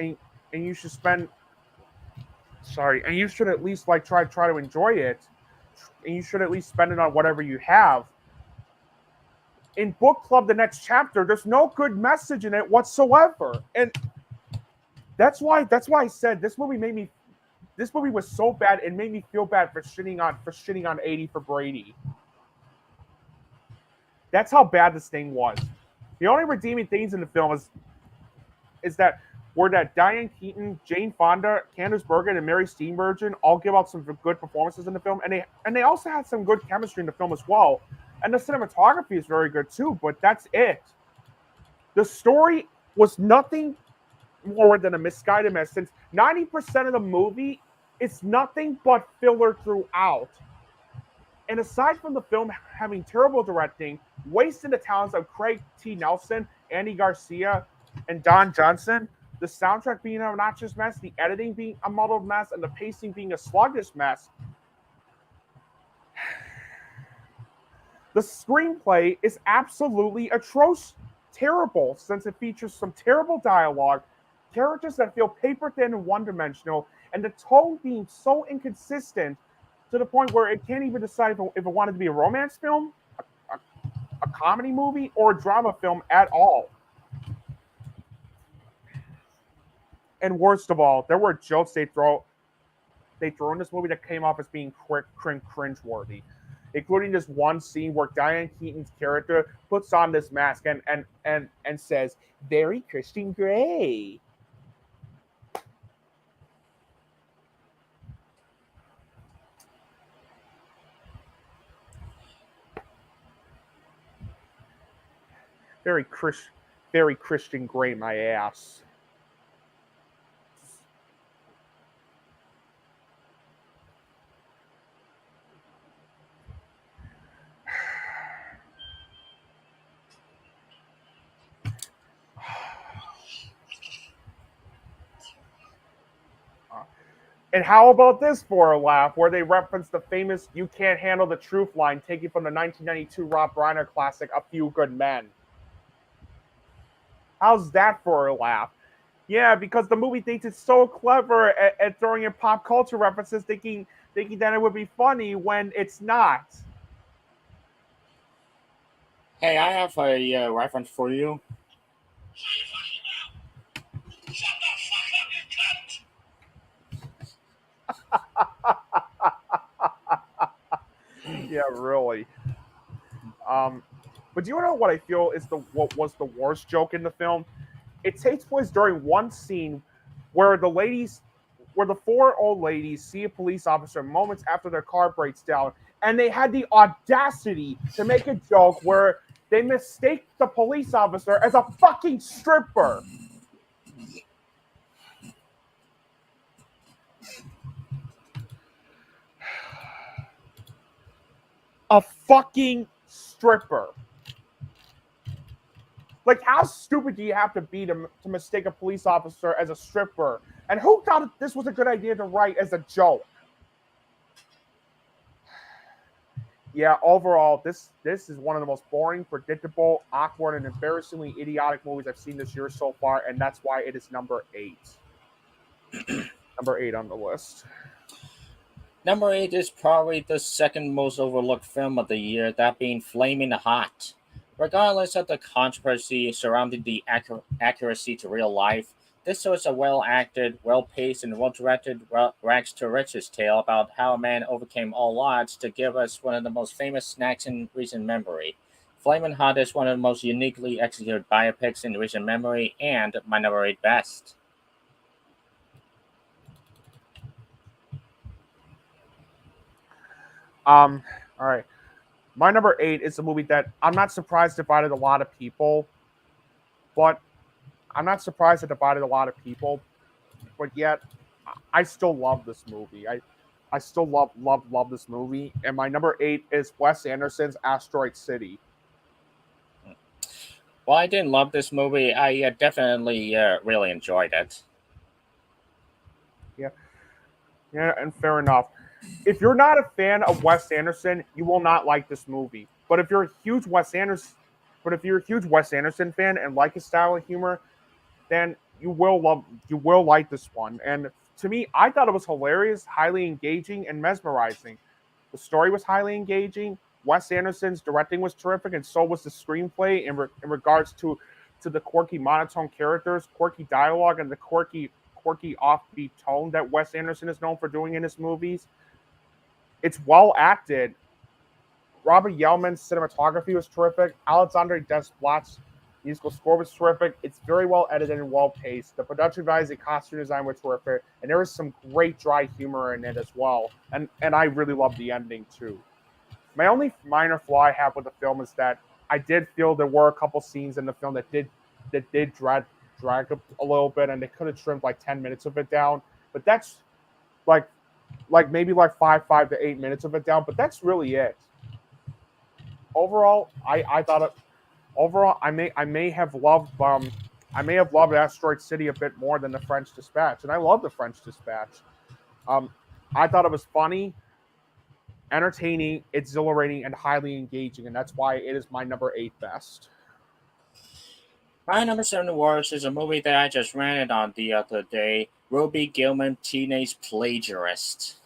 at least like try to enjoy it, and you should at least spend it on whatever you have. In Book Club: The Next Chapter, there's no good message in it whatsoever, and that's why I said this movie was so bad it made me feel bad for shitting on 80 for Brady. That's how bad this thing was. The only redeeming things in the film is that Diane Keaton, Jane Fonda, Candice Bergen, and Mary Steenburgen all give out some good performances in the film, and they also had some good chemistry in the film as well. And the cinematography is very good too, but that's it. The story was nothing more than a misguided mess, since 90% of the movie is nothing but filler throughout. And aside from the film having terrible directing, wasting the talents of Craig T. Nelson, Andy Garcia, and Don Johnson, the soundtrack being an obnoxious mess, the editing being a muddled mess, and the pacing being a sluggish mess, the screenplay is absolutely atrocious, terrible, since it features some terrible dialogue, characters that feel paper thin and one-dimensional, and the tone being so inconsistent to the point where it can't even decide if it wanted to be a romance film, a comedy movie, or a drama film at all. And worst of all, there were jokes they throw in this movie that came off as being cringeworthy, including this one scene where Diane Keaton's character puts on this mask and says, "Very Christian Grey." Very Christian Grey, my ass. And how about this for a laugh, where they reference the famous "You Can't Handle the Truth" line taken from the 1992 Rob Reiner classic "A Few Good Men." How's that for a laugh? Yeah, because the movie thinks it's so clever at throwing in pop culture references, thinking that it would be funny when it's not. Hey, I have a reference for you. Yeah, really. But do you know what I feel is what was the worst joke in the film? It takes place during one scene where the 4 old ladies see a police officer moments after their car breaks down, and they had the audacity to make a joke where they mistake the police officer as a fucking stripper. a fucking stripper. Like, how stupid do you have to be to mistake a police officer as a stripper? And who thought this was a good idea to write as a joke? Yeah, overall, this is one of the most boring, predictable, awkward, and embarrassingly idiotic movies I've seen this year so far, and that's why it is number 8. Number 8 on the list. Number 8 is probably the second most overlooked film of the year, that being Flaming Hot. Regardless of the controversy surrounding the accuracy to real life, this was a well-acted, well-paced, and well-directed rags to riches tale about how a man overcame all odds to give us one of the most famous snacks in recent memory. Flamin' Hot is one of the most uniquely executed biopics in recent memory, and my number 8 best. All right. My number 8 is a movie that I'm not surprised divided a lot of people, but yet I still love this movie. I still love this movie. And my number 8 is Wes Anderson's Asteroid City. While I didn't love this movie, I definitely really enjoyed it. Yeah, and fair enough. If you're not a fan of Wes Anderson, you will not like this movie. But if you're a huge Wes Anderson fan and like his style of humor, then you will like this one. And to me, I thought it was hilarious, highly engaging, and mesmerizing. The story was highly engaging. Wes Anderson's directing was terrific, and so was the screenplay in regards to the quirky monotone characters, quirky dialogue, and the quirky offbeat tone that Wes Anderson is known for doing in his movies. It's well acted. Robert Yeoman's cinematography was terrific. Alexandre Desplat's musical score was terrific. It's very well edited and well paced. The production values and costume design were terrific, and there was some great dry humor in it as well. And I really loved the ending too. My only minor flaw I have with the film is that I did feel there were a couple scenes in the film that did drag a little bit, and they could have trimmed like 10 minutes of it down. But that's like maybe like 5 to 8 minutes of it down. But that's really it. Overall, I thought it. Overall, I may have loved Asteroid City a bit more than The French Dispatch, and I love The French Dispatch. I thought it was funny, entertaining, exhilarating, and highly engaging, and that's why it is my number 8 best. My number 7 awards is a movie that I just rented on the other day, Robbie Gilman, Teenage Plagiarist.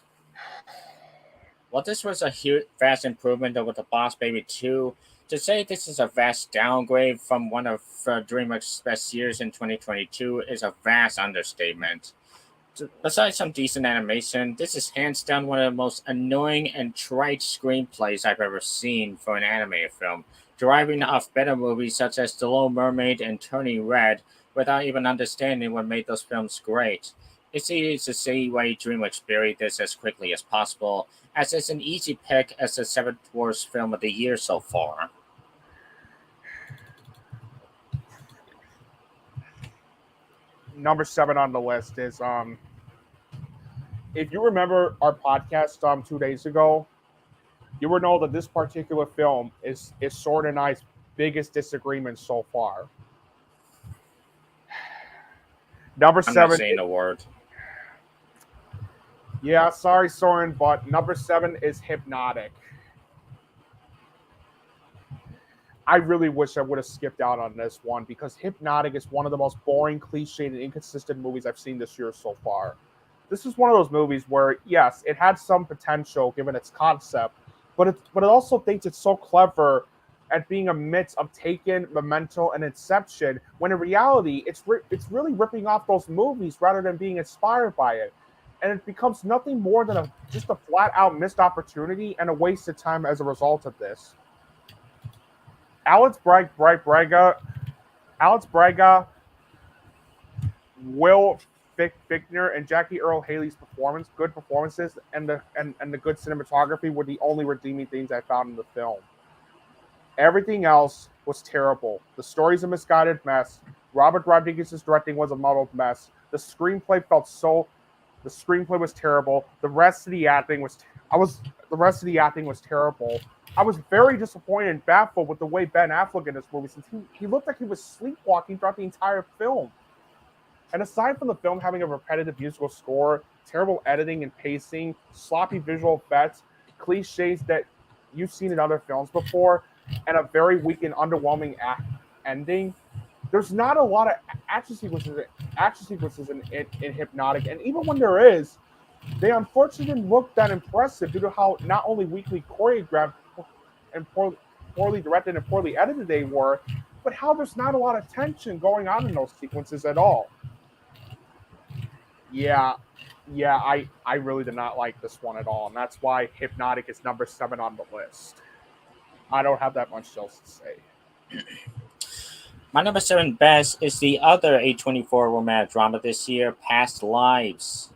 Well, this was a huge, vast improvement over The Boss Baby 2. To say this is a vast downgrade from one of DreamWorks' best years in 2022 is a vast understatement. Besides some decent animation, this is hands down one of the most annoying and trite screenplays I've ever seen for an animated film, deriving off better movies such as The Little Mermaid and Turning Red without even understanding what made those films great. It's easy to see why DreamWorks buried this as quickly as possible, as it's an easy pick as the 7th worst film of the year so far. Number 7 on the list is if you remember our podcast 2 days ago, you will know that this particular film is Søren and I's biggest disagreement so far. Number 7. I'm not saying a word. Yeah, sorry, Søren, but number 7 is Hypnotic. I really wish I would have skipped out on this one because Hypnotic is one of the most boring, cliched, and inconsistent movies I've seen this year so far. This is one of those movies where, yes, it had some potential given its concept, but it also thinks it's so clever at being a mix of Taken, Memento, and Inception, when in reality, it's really ripping off those movies rather than being inspired by it. And it becomes nothing more than just a flat-out missed opportunity and a waste of time as a result of this. Alex Braga, Will Fichtner, and Jackie Earle Haley's good performances, and the good cinematography were the only redeeming things I found in the film. Everything else was terrible. The story's a misguided mess. Robert Rodriguez's directing was a muddled mess. The screenplay was terrible. The rest of the acting was terrible. I was very disappointed and baffled with the way Ben Affleck in this movie, since he looked like he was sleepwalking throughout the entire film. And aside from the film having a repetitive musical score, terrible editing and pacing, sloppy visual effects, cliches that you've seen in other films before, and a very weak and underwhelming ending, there's not a lot of action sequences in Hypnotic. And even when there is, they unfortunately didn't look that impressive due to how not only weakly choreographed and poorly directed and poorly edited they were, but how there's not a lot of tension going on in those sequences at all. Yeah, I really did not like this one at all, and that's why Hypnotic is number 7 on the list. I don't have that much else to say. My number 7 best is the other A24 romantic drama this year, Past Lives.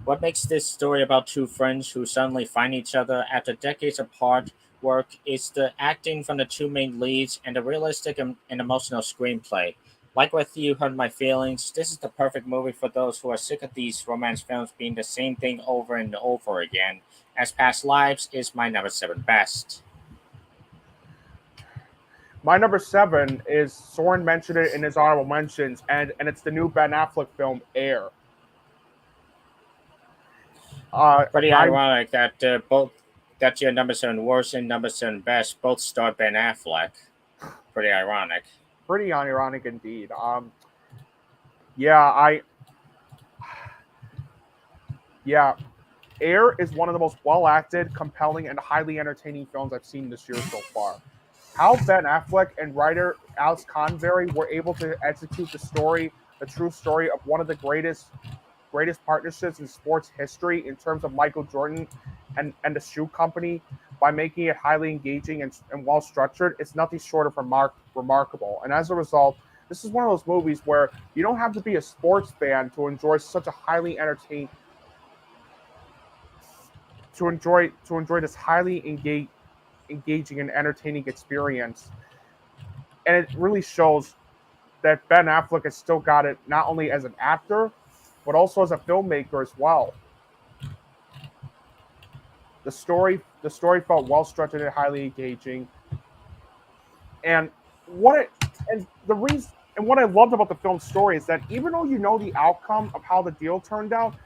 What makes this story about two friends who suddenly find each other after decades apart work is the acting from the two main leads and the realistic and emotional screenplay. Like with You Hurt My Feelings, this is the perfect movie for those who are sick of these romance films being the same thing over and over again, as Past Lives is my number 7 best. My number 7 is Søren mentioned it in his honorable mentions, and it's the new Ben Affleck film Air. Pretty I ironic that that your number 7 worst and number 7 best both star Ben Affleck. Pretty ironic. Pretty ironic indeed. Yeah, yeah, Air is one of the most well-acted, compelling, and highly entertaining films I've seen this year so far. How Ben Affleck and writer Alex Convery were able to execute the true story of one of the greatest partnerships in sports history in terms of Michael Jordan and the shoe company by making it highly engaging and well structured, it's nothing short of remarkable. And as a result, this is one of those movies where you don't have to be a sports fan to enjoy such a highly entertaining to enjoy this highly engaging and entertaining experience. And it really shows that Ben Affleck has still got it not only as an actor, but also as a filmmaker as well. The story felt well structured and highly engaging. And what it, and the reason and what I loved about the film's story is that even though you know the outcome of how the deal turned out,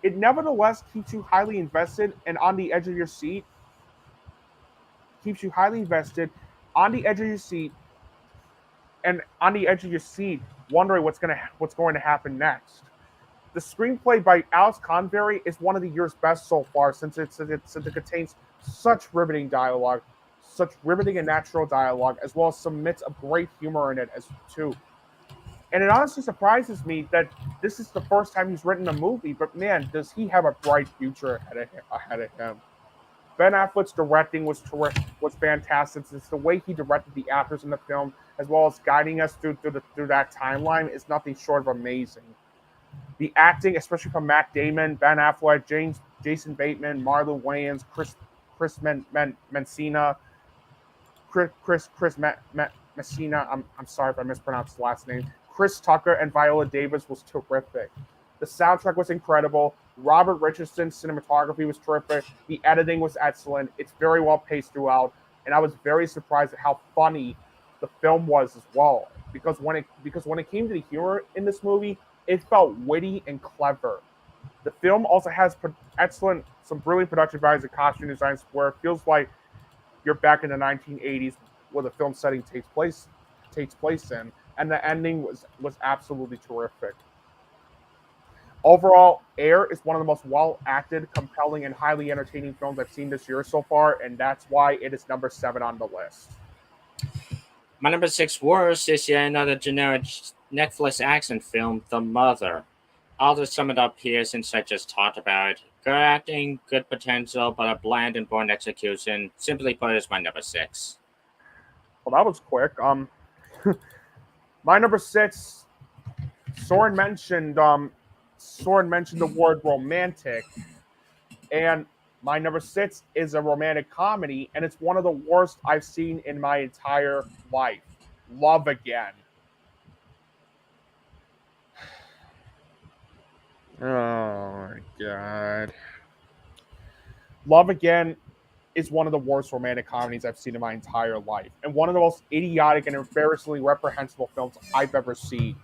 it nevertheless keeps you highly invested on the edge of your seat, and on the edge of your seat, wondering what's going to happen next. The screenplay by Alex Convery is one of the year's best so far, since it contains such riveting and natural dialogue, as well as some bits of great humor in it as too. And it honestly surprises me that this is the first time he's written a movie, but man, does he have a bright future ahead of him. Ben Affleck's directing was fantastic. It's the way he directed the actors in the film, as well as guiding us through that timeline, is nothing short of amazing. The acting, especially from Matt Damon, Ben Affleck, Jason Bateman, Marlon Wayans, Messina, Messina. I'm sorry if I mispronounced the last name. Chris Tucker and Viola Davis was terrific. The soundtrack was incredible. Robert Richardson's cinematography was terrific. The editing was excellent. It's very well paced throughout, and I was very surprised at how funny the film was as well. Because when it came to the humor in this movie, it felt witty and clever. The film also has some brilliant production values and costume designs, where it feels like you're back in the 1980s, where the film setting takes place in, and the ending was absolutely terrific. Overall, Air is one of the most well-acted, compelling, and highly entertaining films I've seen this year so far, and that's why it is number 7 on the list. My number 6 worst is yet another generic Netflix action film, The Mother. I'll just sum it up here since I just talked about it. Good acting, good potential, but a bland and boring execution. Simply put, it's my number 6. Well, that was quick. My number 6, Soren mentioned the word romantic, and my number 6 is a romantic comedy, and it's one of the worst I've seen in my entire life. Love Again. Oh my god. Love Again is one of the worst romantic comedies I've seen in my entire life, and one of the most idiotic and embarrassingly reprehensible films I've ever seen.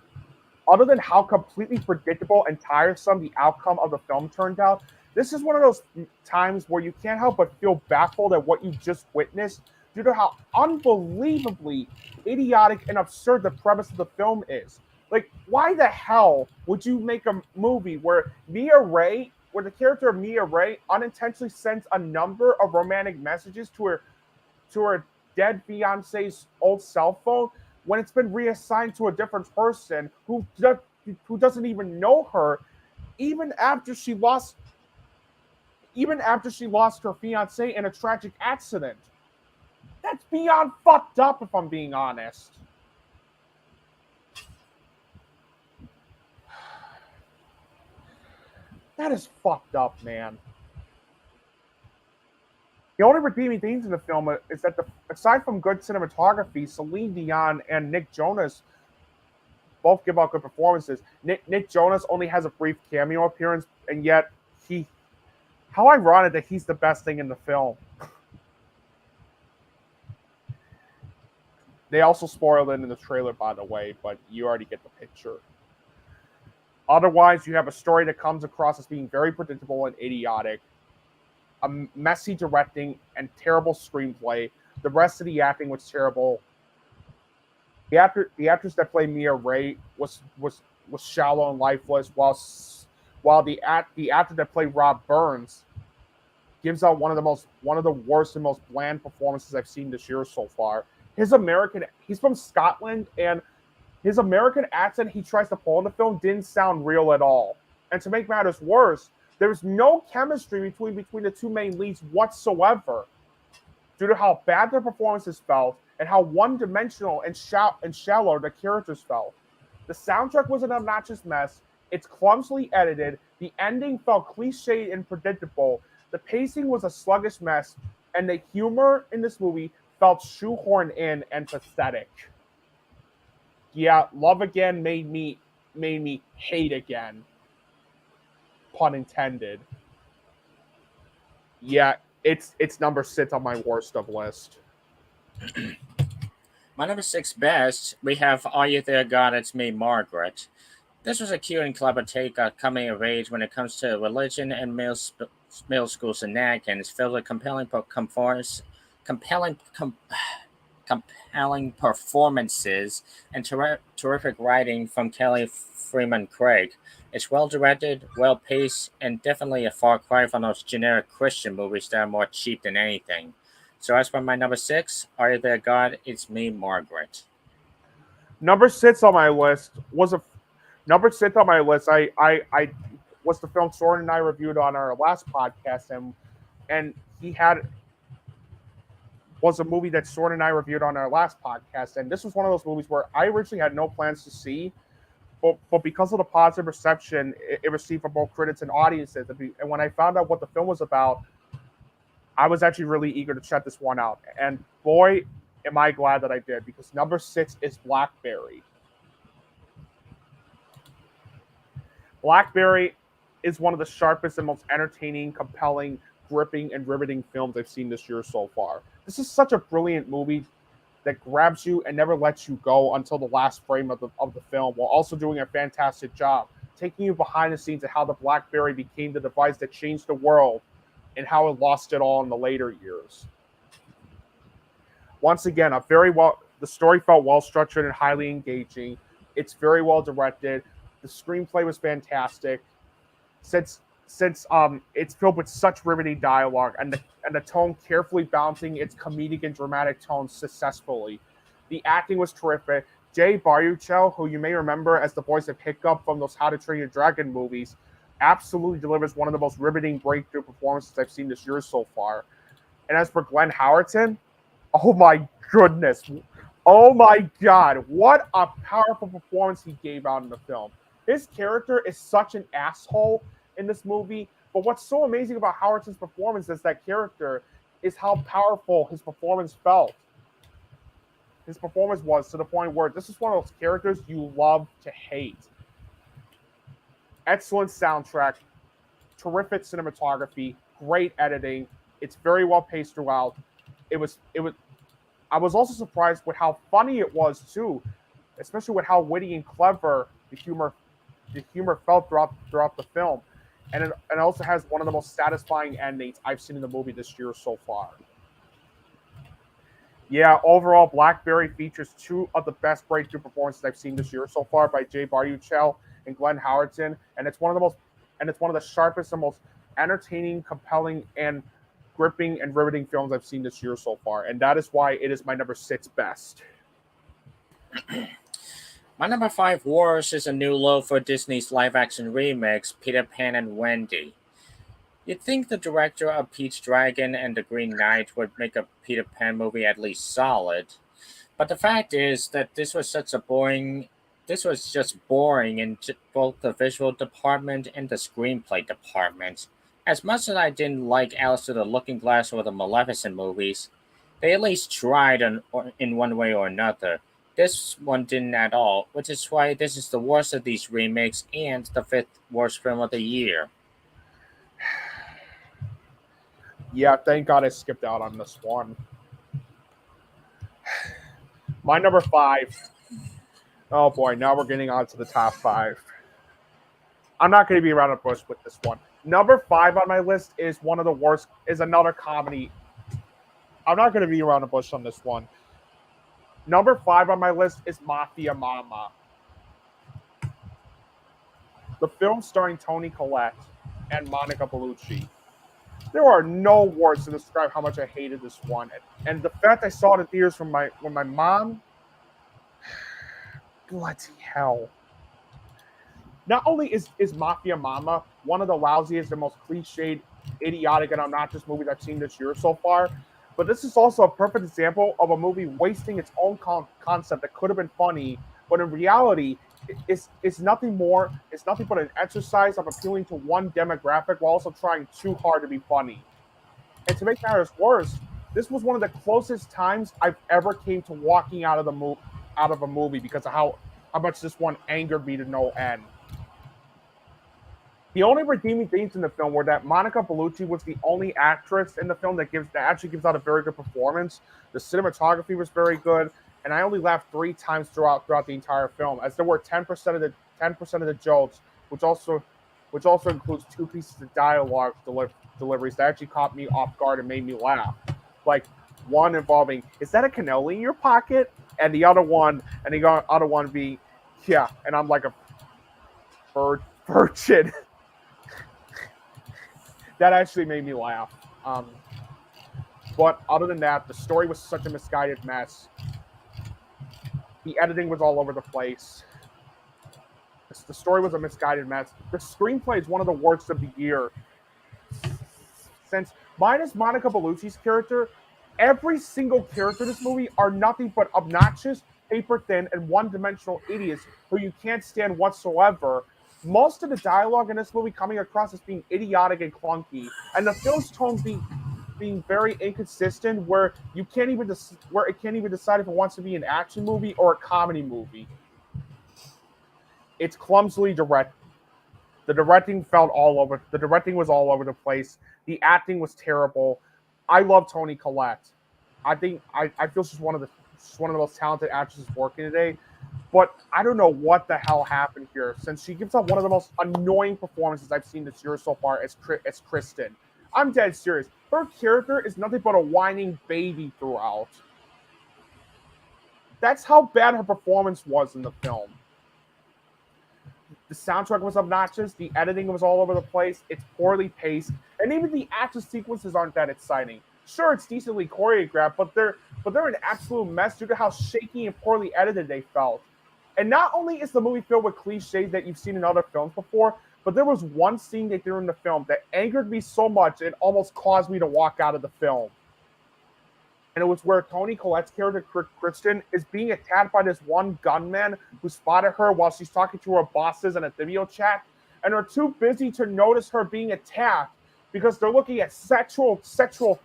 Other than how completely predictable and tiresome the outcome of the film turned out, this is one of those times where you can't help but feel baffled at what you just witnessed due to how unbelievably idiotic and absurd the premise of the film is. Like, why the hell would you make a movie where the character of Mia Ray unintentionally sends a number of romantic messages to her dead fiance's old cell phone when it's been reassigned to a different person who doesn't even know her, even after she lost her fiance in a tragic accident? That's beyond fucked up, if I'm being honest. That is fucked up, man. The only redeeming things in the film is that, aside from good cinematography, Celine Dion and Nick Jonas both give out good performances. Nick Jonas only has a brief cameo appearance, and yet how ironic that he's the best thing in the film. They also spoiled it in the trailer, by the way, but you already get the picture. Otherwise, you have a story that comes across as being very predictable and idiotic, a messy directing and terrible screenplay. The rest of the acting was terrible. The actress that played Mia Ray was shallow and lifeless, while the actor that played Rob Burns gives out one of the worst and most bland performances I've seen this year so far. He's from Scotland, and his American accent he tries to pull in the film didn't sound real at all. And to make matters worse, there's no chemistry between the two main leads whatsoever, due to how bad their performances felt and how one-dimensional and shallow the characters felt. The soundtrack was an obnoxious mess. It's clumsily edited. The ending felt cliched and predictable. The pacing was a sluggish mess, and the humor in this movie felt shoehorned in and pathetic. Yeah, Love Again made me hate again. Pun intended. Yeah, it's number 6 on my worst of list. My number 6 best, we have Are You There, God? It's Me, Margaret. This was a cute and clever take on coming of age when it comes to religion and middle school shenanigans, filled with compelling performances and terrific writing from Kelly Freeman Craig. It's well directed, well paced, and definitely a far cry from those generic Christian movies that are more cheap than anything. So as for my number 6, Are You There, God? It's Me, Margaret. Number 6 on my list was I was the film Søren and I reviewed on our last podcast, and was a movie that Søren and I reviewed on our last podcast, and this was one of those movies where I originally had no plans to see, but because of the positive reception it received from both critics and audiences, and when I found out what the film was about, I was actually really eager to check this one out. And boy, am I glad that I did, because number 6 is Blackberry. Blackberry is one of the sharpest and most entertaining, compelling, gripping, and riveting films I've seen this year so far. This is such a brilliant movie that grabs you and never lets you go until the last frame of the film, while also doing a fantastic job taking you behind the scenes of how the BlackBerry became the device that changed the world and how it lost it all in the later years. Once again, the story felt well structured and highly engaging. It's very well directed. The screenplay was fantastic. Since it's filled with such riveting dialogue, and the tone carefully balancing its comedic and dramatic tones successfully. The acting was terrific. Jay Baruchel, who you may remember as the voice of Hiccup from those How to Train Your Dragon movies, absolutely delivers one of the most riveting breakthrough performances I've seen this year so far. And as for Glenn Howerton, oh my goodness. Oh my God. What a powerful performance he gave out in the film. His character is such an asshole in this movie, but what's so amazing about Howerton's performance as that character is how powerful his performance felt. His performance was to the point where this is one of those characters you love to hate. Excellent soundtrack, terrific cinematography, great editing, It's very well paced throughout. It was. I was also surprised with how funny it was too, especially with how witty and clever the humor felt throughout the film, and it also has one of the most satisfying endings I've seen in the movie this year so far. Yeah, overall, Blackberry features two of the best breakthrough performances I've seen this year so far by Jay Baruchel and Glenn Howerton, and it's one of the sharpest and most entertaining, compelling, and gripping and riveting films I've seen this year so far, and that is why it is my number 6 best. My number 5 worst is a new low for Disney's live-action remakes, Peter Pan and Wendy. You'd think the director of Pete's Dragon and The Green Knight would make a Peter Pan movie at least solid, but the fact is that this was just boring in both the visual department and the screenplay department. As much as I didn't like Alice Through the Looking Glass or the Maleficent movies, they at least tried in one way or another. This one didn't at all, which is why this is the worst of these remakes and the 5th worst film of the year. Yeah, thank God I skipped out on this one. My number 5. Oh boy, now we're getting on to the top 5. I'm not going to be around the bush with this one. Number 5 on my list is one of the worst. Is another comedy. I'm not going to be around the bush on this one. Number 5 on my list is Mafia Mama. The film starring Toni Collette and Monica Bellucci. There are no words to describe how much I hated this one. And the fact I saw it in theaters from my mom, bloody hell. Not only is Mafia Mama one of the lousiest and most cliched, idiotic, and obnoxious movies I've seen this year so far, but this is also a perfect example of a movie wasting its own concept that could have been funny, but in reality, it's nothing more. It's nothing but an exercise of appealing to one demographic while also trying too hard to be funny. And to make matters worse, this was one of the closest times I've ever came to walking out of a movie because of how much this one angered me to no end. The only redeeming things in the film were that Monica Bellucci was the only actress in the film that actually gives out a very good performance. The cinematography was very good, and I only laughed 3 times throughout the entire film, as there were 10% of the jokes, which also includes 2 pieces of dialogue deliveries that actually caught me off guard and made me laugh. Like one involving, "Is that a cannoli in your pocket?" and the other one being, "Yeah," and I'm like a virgin. That actually made me laugh. But other than that, the story was such a misguided mess. The editing was all over the place. The story was a misguided mess. The screenplay is one of the worst of the year. Since minus Monica Bellucci's character, every single character in this movie are nothing but obnoxious, paper-thin, and one-dimensional idiots who you can't stand whatsoever. Most of the dialogue in this movie coming across as being idiotic and clunky, and the film's tone being very inconsistent, where it can't even decide if it wants to be an action movie or a comedy movie. It's clumsily directed. The directing was all over the place. The acting was terrible. I love Toni Collette. I feel she's one of the most talented actresses working today. But I don't know what the hell happened here, since she gives up one of the most annoying performances I've seen this year so far as Kristen. I'm dead serious. Her character is nothing but a whining baby throughout. That's how bad her performance was in the film. The soundtrack was obnoxious. The editing was all over the place. It's poorly paced, and even the action sequences aren't that exciting. Sure, it's decently choreographed, but they're an absolute mess due to how shaky and poorly edited they felt. And not only is the movie filled with cliches that you've seen in other films before, but there was one scene they threw in the film that angered me so much it almost caused me to walk out of the film. And it was where Toni Collette's character, Kristen, is being attacked by this one gunman who spotted her while she's talking to her bosses in a video chat, and are too busy to notice her being attacked because they're looking at sexual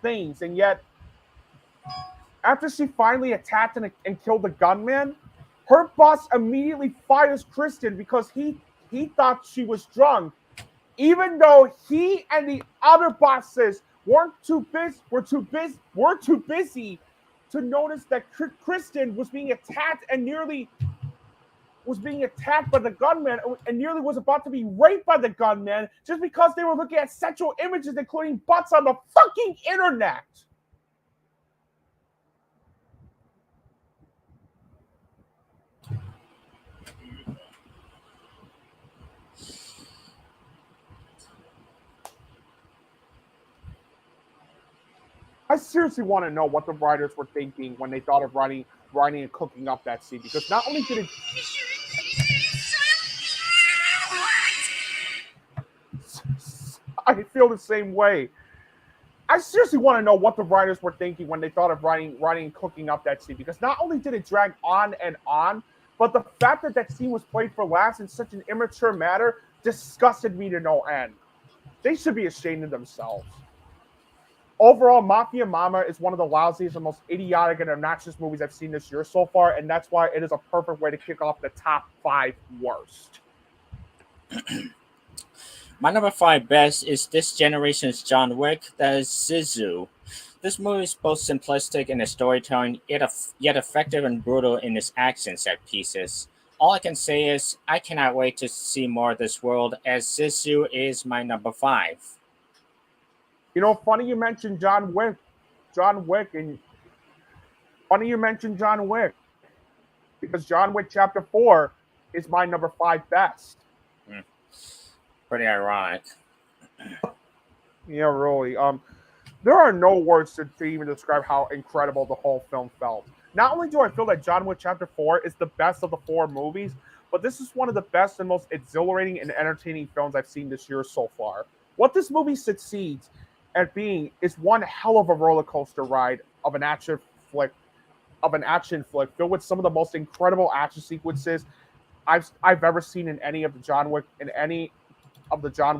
things. And yet, after she finally attacked and killed the gunman, her boss immediately fires Kristen because he thought she was drunk, even though he and the other bosses we're too busy to notice that Kristen was being attacked by the gunman and nearly was about to be raped by the gunman just because they were looking at sexual images, including butts, on the fucking internet. I seriously want to know what the writers were thinking when they thought of writing and cooking up that scene, because not only did it... I feel the same way. I seriously want to know what the writers were thinking when they thought of writing and cooking up that scene, because not only did it drag on and on, but the fact that that scene was played for laughs in such an immature manner disgusted me to no end. They should be ashamed of themselves. Overall, Mafia Mama is one of the lousiest and most idiotic and obnoxious movies I've seen this year so far, and that's why it is a perfect way to kick off the top 5 worst. My number 5 best is this generation's John Wick, that is Zizou. This movie is both simplistic in its storytelling, yet effective and brutal in its action set pieces. All I can say is, I cannot wait to see more of this world, as Zizou is my number 5. You know, funny you mentioned John Wick, because John Wick Chapter 4 is my number 5 best. Pretty ironic. Yeah, really. There are no words to even describe how incredible the whole film felt. Not only do I feel that John Wick Chapter 4 is the best of the 4 movies, but this is one of the best and most exhilarating and entertaining films I've seen this year so far. What this movie succeeds at being is one hell of a roller coaster ride of an action flick filled with some of the most incredible action sequences I've ever seen in any of the John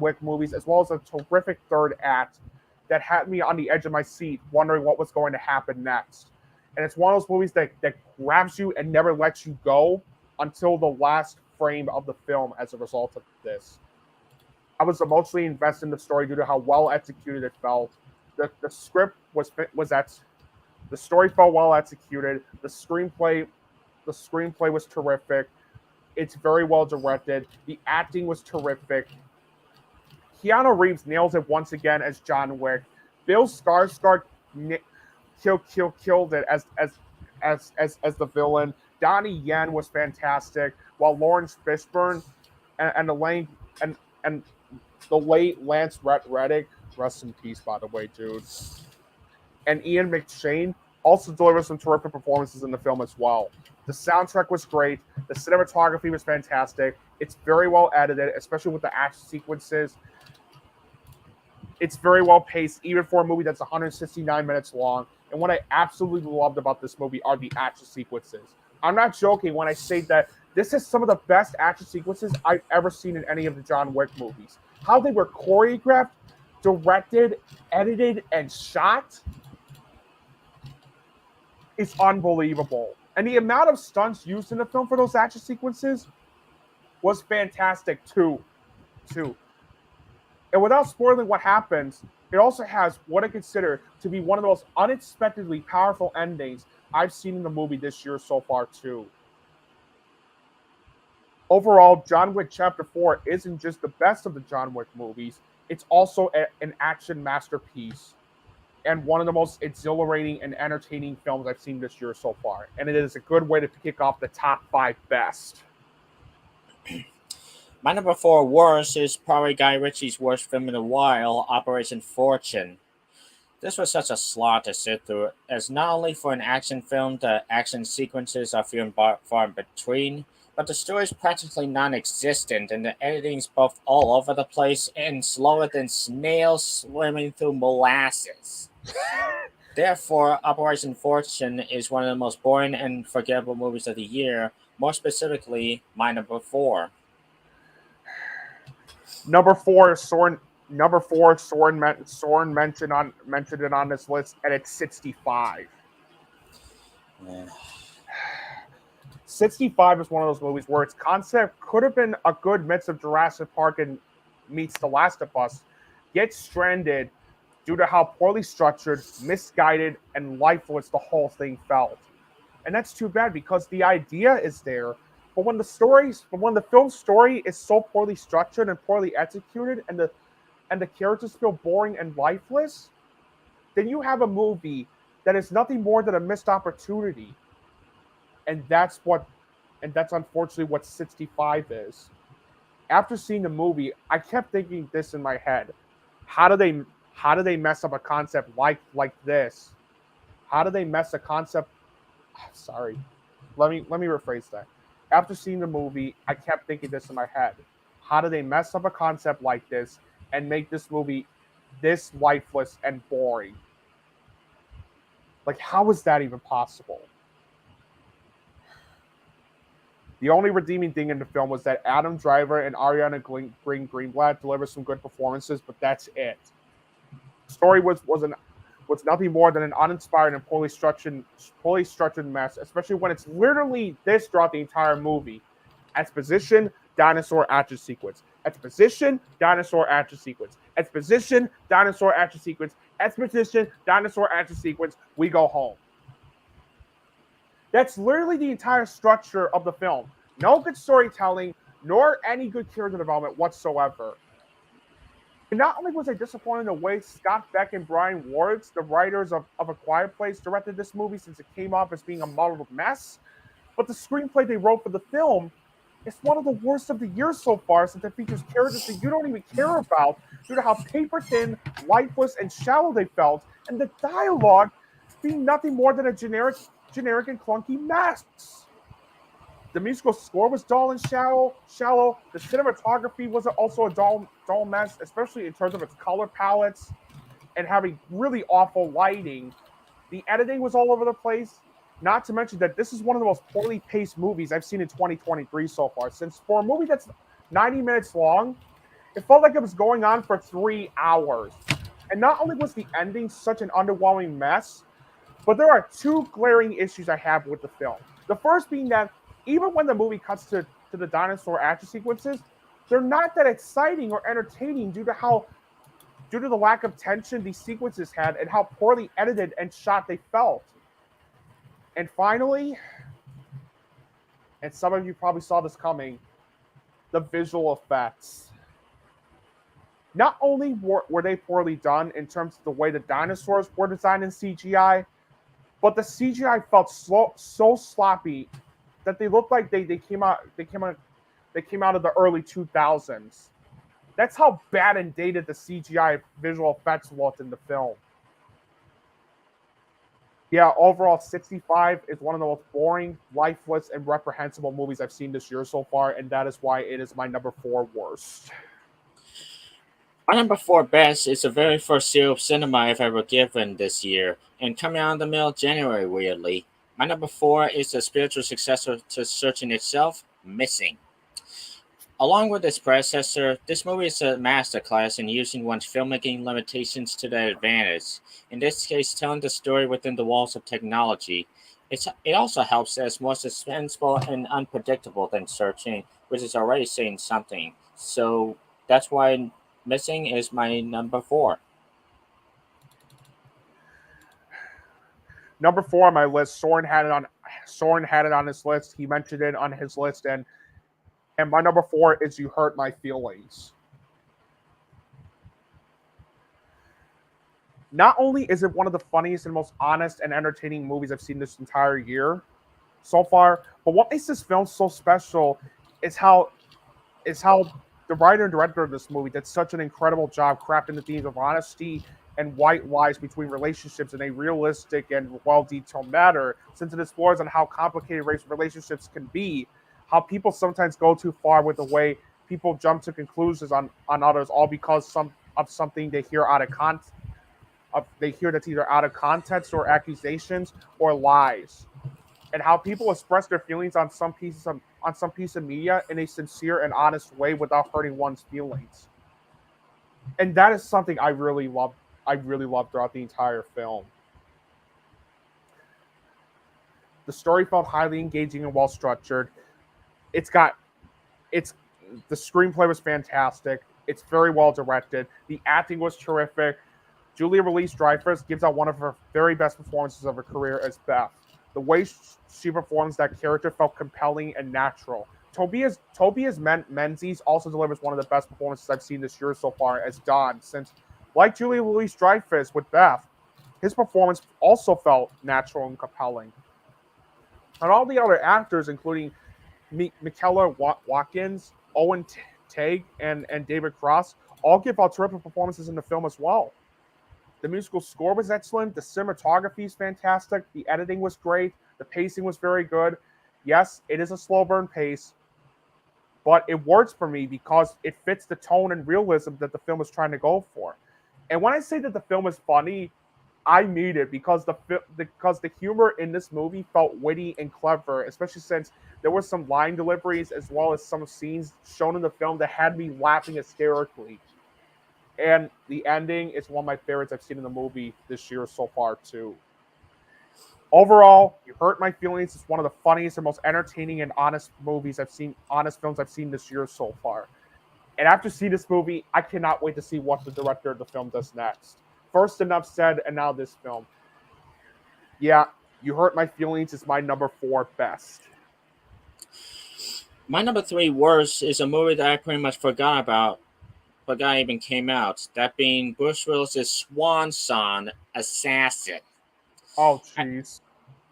Wick movies, as well as a terrific third act that had me on the edge of my seat wondering what was going to happen next. And it's one of those movies that grabs you and never lets you go until the last frame of the film as a result of this. I was emotionally invested in the story due to how well executed it felt. The script the story felt well executed. The screenplay was terrific. It's very well directed. The acting was terrific. Keanu Reeves nails it once again as John Wick. Bill Skarsgård killed it as the villain. Donnie Yen was fantastic, while Lawrence Fishburne and the late Lance Reddick, rest in peace, by the way, dude, and Ian McShane also delivered some terrific performances in the film as well. The soundtrack was great. The cinematography was fantastic. It's very well edited, especially with the action sequences. It's very well paced, even for a movie that's 169 minutes long. And what I absolutely loved about this movie are the action sequences. I'm not joking when I say that this is some of the best action sequences I've ever seen in any of the John Wick movies. How they were choreographed, directed, edited, and shot is unbelievable. And the amount of stunts used in the film for those action sequences was fantastic too. And without spoiling what happens, it also has what I consider to be one of the most unexpectedly powerful endings I've seen in the movie this year so far too. Overall, John Wick Chapter 4 isn't just the best of the John Wick movies, it's also an action masterpiece and one of the most exhilarating and entertaining films I've seen this year so far. And it is a good way to kick off the top 5 best. My number 4 worst is probably Guy Ritchie's worst film in a while, Operation Fortune. This was such a slog to sit through, as not only for an action film, the action sequences are few and far in between, but the story is practically non-existent, and the editing is both all over the place and slower than snails swimming through molasses. Therefore, Operation Fortune is one of the most boring and forgettable movies of the year, more specifically, my number 4. Number 4 is Søren. Søren mentioned it on this list, and it's 65. Yeah. 65 is one of those movies where its concept could have been a good mix of Jurassic Park and meets The Last of Us, gets stranded due to how poorly structured, misguided, and lifeless the whole thing felt. And that's too bad because the idea is there, but when the film story is so poorly structured and poorly executed, and the characters feel boring and lifeless, then you have a movie that is nothing more than a missed opportunity. And that's unfortunately what 65 is. After seeing the movie, I kept thinking this in my head. How do they mess up a concept like this? How do they mess a concept sorry. Let me rephrase that. After seeing the movie, I kept thinking this in my head. How do they mess up a concept like this and make this movie this lifeless and boring? Like, how is that even possible? The only redeeming thing in the film was that Adam Driver and Ariana Greenblatt delivered some good performances, but that's it. The story was nothing more than an uninspired and poorly structured mess, especially when it's literally this throughout the entire movie. Exposition, dinosaur action sequence. Exposition, dinosaur action sequence. Exposition, dinosaur action sequence. Exposition, dinosaur action sequence. We go home. That's literally the entire structure of the film. No good storytelling, nor any good character development whatsoever. And not only was I disappointed in the way Scott Beck and Brian Wards, the writers of A Quiet Place, directed this movie since it came off as being a muddled mess, but the screenplay they wrote for the film is one of the worst of the year so far since it features characters that you don't even care about due to how paper-thin, lifeless, and shallow they felt, and the dialogue being nothing more than a generic and clunky mess. The musical score was dull and shallow. The cinematography was also a dull mess, especially in terms of its color palettes and having really awful lighting. The editing was all over the place. Not to mention that this is one of the most poorly paced movies I've seen in 2023 so far. Since for a movie that's 90 minutes long, it felt like it was going on for 3 hours. And not only was the ending such an underwhelming mess, but there are two glaring issues I have with the film. The first being that even when the movie cuts to the dinosaur action sequences, they're not that exciting or entertaining due to the lack of tension these sequences had and how poorly edited and shot they felt. And finally, and some of you probably saw this coming, the visual effects. Not only were they poorly done in terms of the way the dinosaurs were designed in CGI, but the CGI felt so sloppy that they looked like they came out of the early 2000s. That's how bad and dated the CGI visual effects looked in the film. Yeah, overall, 65 is one of the most boring, lifeless, and reprehensible movies I've seen this year so far, and that is why it is my number 4 worst. My number 4 best is the very first series of cinema I've ever given this year, and coming out in the middle of January, weirdly. My number 4 is the spiritual successor to Searching Itself, Missing. Along with its predecessor, this movie is a masterclass in using one's filmmaking limitations to their advantage. In this case, telling the story within the walls of technology. It also helps that it's more suspenseful and unpredictable than Searching, which is already saying something. So that's why Missing is my number 4. Number 4 on my list, Søren had it on his list. He mentioned it on his list, and my number 4 is You Hurt My Feelings. Not only is it one of the funniest and most honest and entertaining movies I've seen this entire year so far, but what makes this film so special is how the writer and director of this movie did such an incredible job crafting the themes of honesty and white lies between relationships in a realistic and well-detailed manner, since it explores on how complicated relationships can be, how people sometimes go too far with the way people jump to conclusions on others, all because of something they hear out of context. They hear that's either out of context or accusations or lies, and how people express their feelings on some piece of media in a sincere and honest way without hurting one's feelings. And that is something I really love throughout the entire film. The story felt highly engaging and well structured. The screenplay was fantastic. It's very well directed. The acting was terrific. Julia Louis-Dreyfus gives out one of her very best performances of her career as Beth. The way she performs that character felt compelling and natural. Tobias Menzies also delivers one of the best performances I've seen this year so far as Don, since, like Julia Louis-Dreyfus with Beth, his performance also felt natural and compelling. And all the other actors, including Michaela Watkins, Owen Teague, and David Cross, all give out terrific performances in the film as well. The musical score was excellent. The cinematography is fantastic. The editing was great. The pacing was very good. Yes, it is a slow burn pace, but it works for me because it fits the tone and realism that the film is trying to go for. And when I say that the film is funny, I mean it because the humor in this movie felt witty and clever, especially since there were some line deliveries as well as some scenes shown in the film that had me laughing hysterically. And the ending is one of my favorites I've seen in the movie this year so far, too. Overall, You Hurt My Feelings is one of the funniest and most entertaining and honest films I've seen this year so far. And after seeing this movie, I cannot wait to see what the director of the film does next. First, enough said, and now this film. Yeah, You Hurt My Feelings is my number 4 best. My number 3 worst is a movie that I pretty much forgot about, but it even came out. That being Bruce Willis' Swan Song, Assassin. Oh, jeez.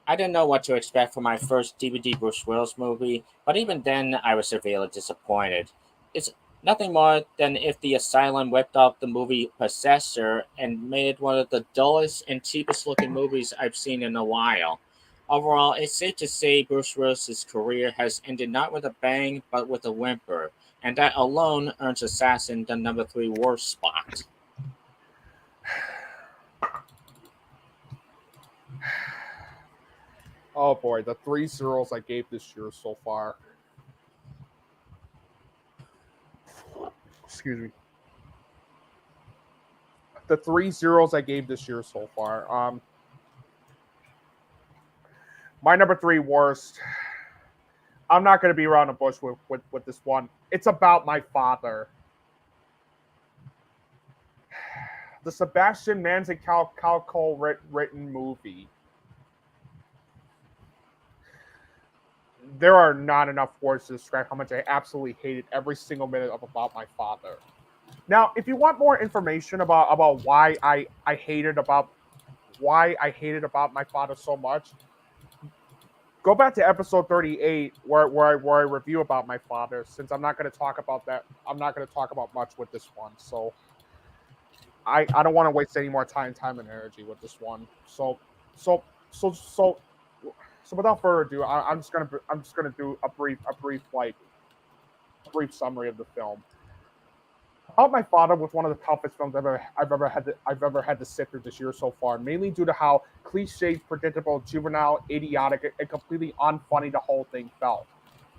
I didn't know what to expect for my first DVD Bruce Willis movie, but even then I was severely disappointed. It's nothing more than if the Asylum whipped off the movie Possessor and made it one of the dullest and cheapest looking movies I've seen in a while. Overall, it's safe to say Bruce Willis' career has ended not with a bang, but with a whimper, and that alone earns Assassin the number 3 worst spot. Oh boy, the 3 zeros I gave this year so far. Excuse me. The 3 zeros I gave this year so far. My number 3 worst. I'm not going to be around the bush with this one. It's about my father. The Sebastian Maniscalco written movie. There are not enough words to describe how much I absolutely hated every single minute of About My Father. Now, if you want more information about why I hated about My Father so much, go back to episode 38 where I review About My Father. Since I'm not going to talk about that, I'm not going to talk about much with this one. So I don't want to waste any more time and energy with this one. So without further ado, I'm just gonna do a brief summary of the film. About My Father was one of the toughest films I've ever had to sit through this year so far, mainly due to how cliched, predictable, juvenile, idiotic, and completely unfunny the whole thing felt.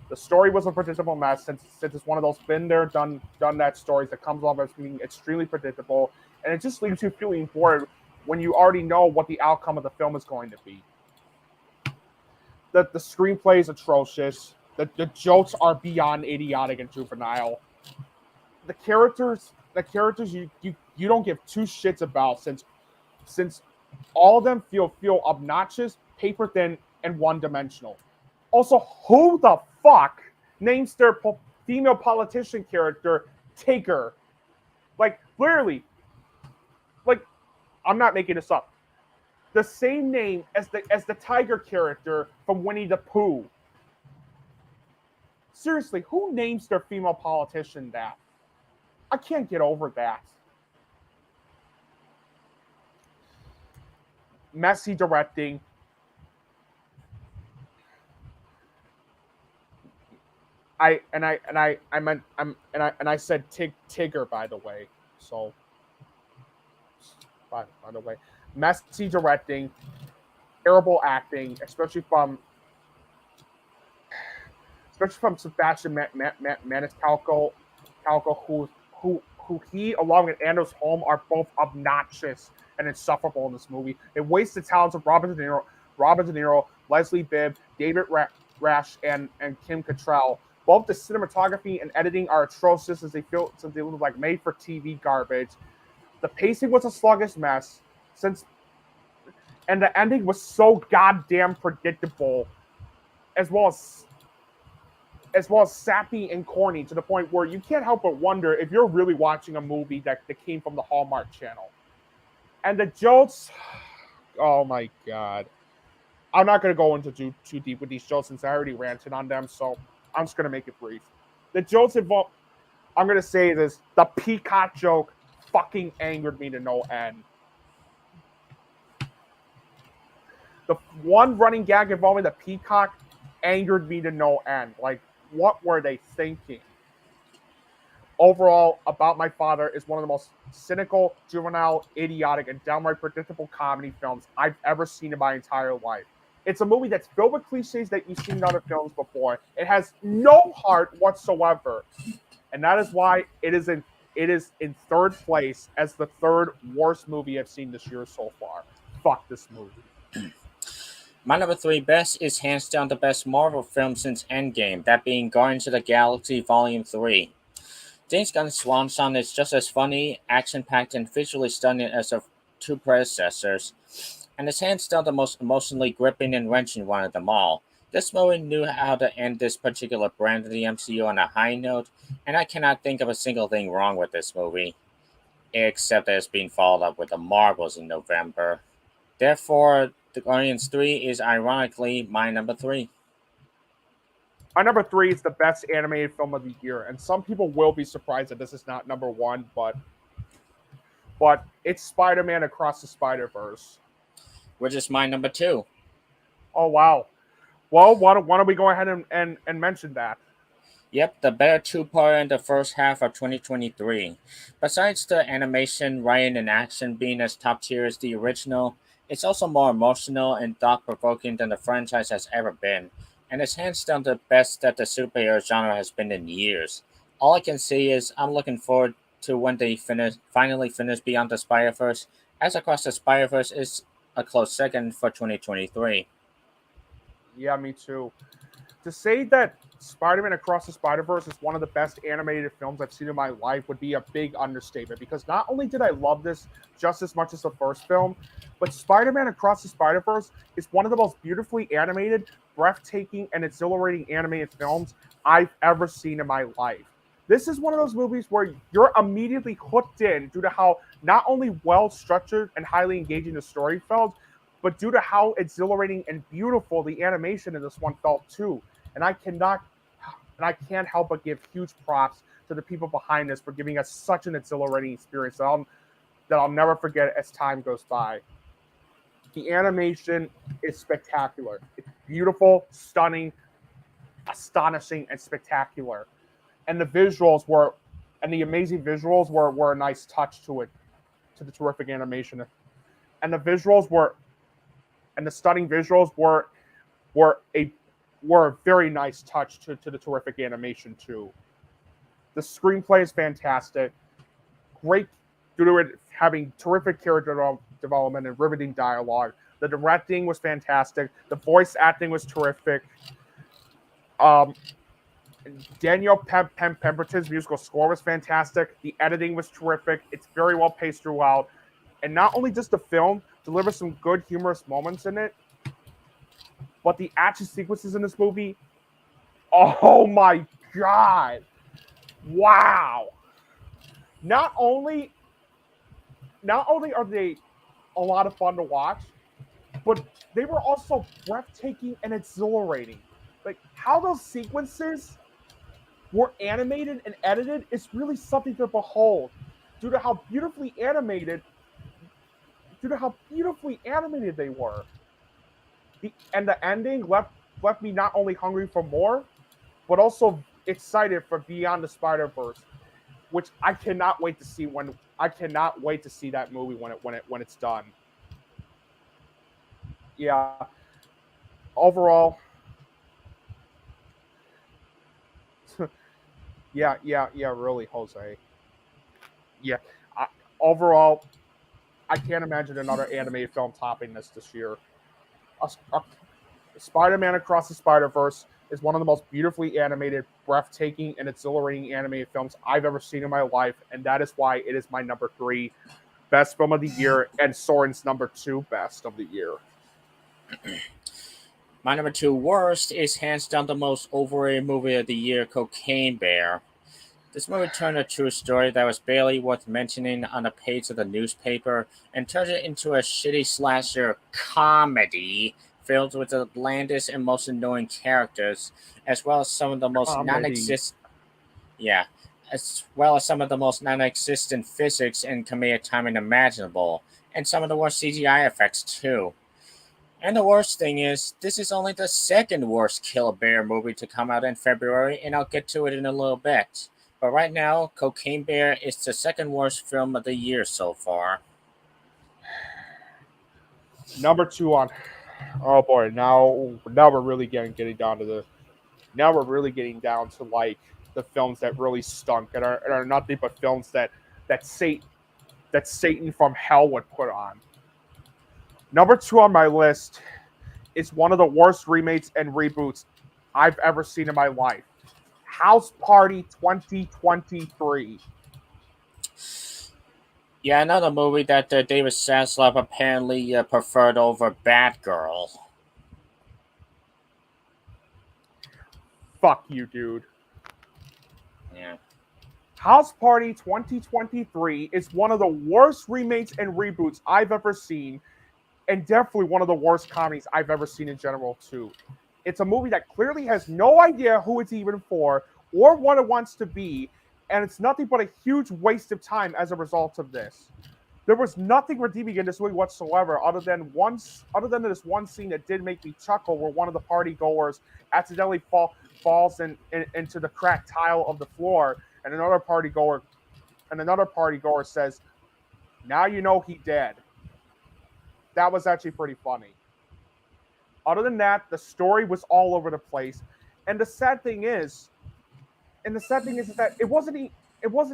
The story was a predictable mess since it's one of those been there, done that stories that comes off as being extremely predictable, and it just leaves you feeling bored when you already know what the outcome of the film is going to be. The screenplay is atrocious. The jokes are beyond idiotic and juvenile. The characters you don't give 2 shits about since all of them feel obnoxious, paper thin, and one-dimensional. Also, who the fuck names their female politician character Tigger? Like, literally, like, I'm not making this up. The same name as the tiger character from Winnie the Pooh. Seriously, who names their female politician that? I can't get over that. Messy directing. I said Tigger, by the way. So by the way. Messy directing, terrible acting, especially from Sebastian Maniscalco, who he along with Anders Holm are both obnoxious and insufferable in this movie. It wastes the talents of Robert De Niro, Leslie Bibb, David Rash, and Kim Cattrall. Both the cinematography and editing are atrocious as they look like made-for-TV garbage. The pacing was a sluggish mess, and the ending was so goddamn predictable, as well as sappy and corny to the point where you can't help but wonder if you're really watching a movie that came from the Hallmark Channel. And the jokes, oh my god. I'm not going to go into too deep with these jokes since I already ranted on them, so I'm just going to make it brief. The jokes involve, I'm going to say this, the peacock joke fucking angered me to no end. The one running gag involving the peacock angered me to no end. Like, what were they thinking? Overall, About My Father is one of the most cynical, juvenile, idiotic, and downright predictable comedy films I've ever seen in my entire life. It's a movie that's filled with cliches that you've seen in other films before. It has no heart whatsoever. And that is why it is in third place as the third worst movie I've seen this year so far. Fuck this movie. My number 3 best is hands down the best Marvel film since Endgame, that being Guardians of the Galaxy Volume 3. James Gunn's Swan Song is just as funny, action-packed, and visually stunning as the 2 predecessors, and is hands down the most emotionally gripping and wrenching one of them all. This movie knew how to end this particular brand of the MCU on a high note, and I cannot think of a single thing wrong with this movie, except that it's being followed up with The Marvels in November. Therefore, The Guardians 3 is ironically my number 3. My number 3 is the best animated film of the year, and some people will be surprised that this is not number 1, but it's Spider-Man Across the Spider-Verse. Which is my number 2. Oh, wow. Well, why don't we go ahead and mention that? Yep, the better 2-parter in the first half of 2023. Besides the animation, writing, and action being as top tier as the original, it's also more emotional and thought-provoking than the franchise has ever been, and it's hands down the best that the superhero genre has been in years. All I can say is I'm looking forward to when they finally finish Beyond the Spider-Verse, as Across the Spider-Verse is a close second for 2023. Yeah, me too. To say that Spider-Man Across the Spider-Verse is one of the best animated films I've seen in my life would be a big understatement, because not only did I love this just as much as the first film, but Spider-Man Across the Spider-Verse is one of the most beautifully animated, breathtaking, and exhilarating animated films I've ever seen in my life. This is one of those movies where you're immediately hooked in due to how not only well-structured and highly engaging the story felt, but due to how exhilarating and beautiful the animation in this one felt too. And I can't help but give huge props to the people behind this for giving us such an exhilarating experience that I'll never forget as time goes by. The animation is spectacular. It's beautiful, stunning, astonishing, and spectacular. And the amazing visuals were a nice touch to it, to the terrific animation. And the stunning visuals were a very nice touch to the terrific animation too. The screenplay is fantastic. Great due to it having terrific character development and riveting dialogue. The directing was fantastic. The voice acting was terrific. Daniel Pemberton's musical score was fantastic. The editing was terrific. It's very well paced throughout. And not only does the film deliver some good humorous moments in it, but the action sequences in this movie, oh my god. Wow. Not only are they a lot of fun to watch, but they were also breathtaking and exhilarating. Like, how those sequences were animated and edited is really something to behold due to how beautifully animated they were. And the ending left me not only hungry for more, but also excited for Beyond the Spider-Verse, which I cannot wait to see that movie when it's done. Yeah. Overall, yeah, really, Jose. Yeah. Overall, I can't imagine another animated film topping this year. Spider-Man Across the Spider-Verse is one of the most beautifully animated, breathtaking, and exhilarating animated films I've ever seen in my life, and that is why it is my number 3. best film of the year and Søren's number 2 best of the year. My number 2 worst is hands down the most overrated movie of the year, Cocaine Bear. This movie turned a true story that was barely worth mentioning on a page of the newspaper and turned it into a shitty slasher comedy filled with the blandest and most annoying characters, as well as some of the most non-existent physics and comedic timing imaginable, and some of the worst CGI effects too. And the worst thing is, this is only the second worst Kill a Bear movie to come out in February, and I'll get to it in a little bit. But right now, Cocaine Bear is the second worst film of the year so far. Number 2 on. Oh boy, now we're really getting down to the. Now we're really getting down to like the films that really stunk and are nothing but films that Satan from hell would put on. Number 2 on my list is one of the worst remakes and reboots I've ever seen in my life. House Party 2023. Yeah, another movie that David Zaslav apparently preferred over Batgirl. Fuck you, dude. Yeah. House Party 2023 is one of the worst remakes and reboots I've ever seen, and definitely one of the worst comedies I've ever seen in general, too. It's a movie that clearly has no idea who it's even for or what it wants to be, and it's nothing but a huge waste of time as a result of this. There was nothing redeeming in this movie whatsoever, other than this one scene that did make me chuckle, where one of the party goers accidentally falls into the cracked tile of the floor, and another party goer says, "Now you know he dead." That was actually pretty funny. Other than that, the story was all over the place, and the sad thing is that it wasn't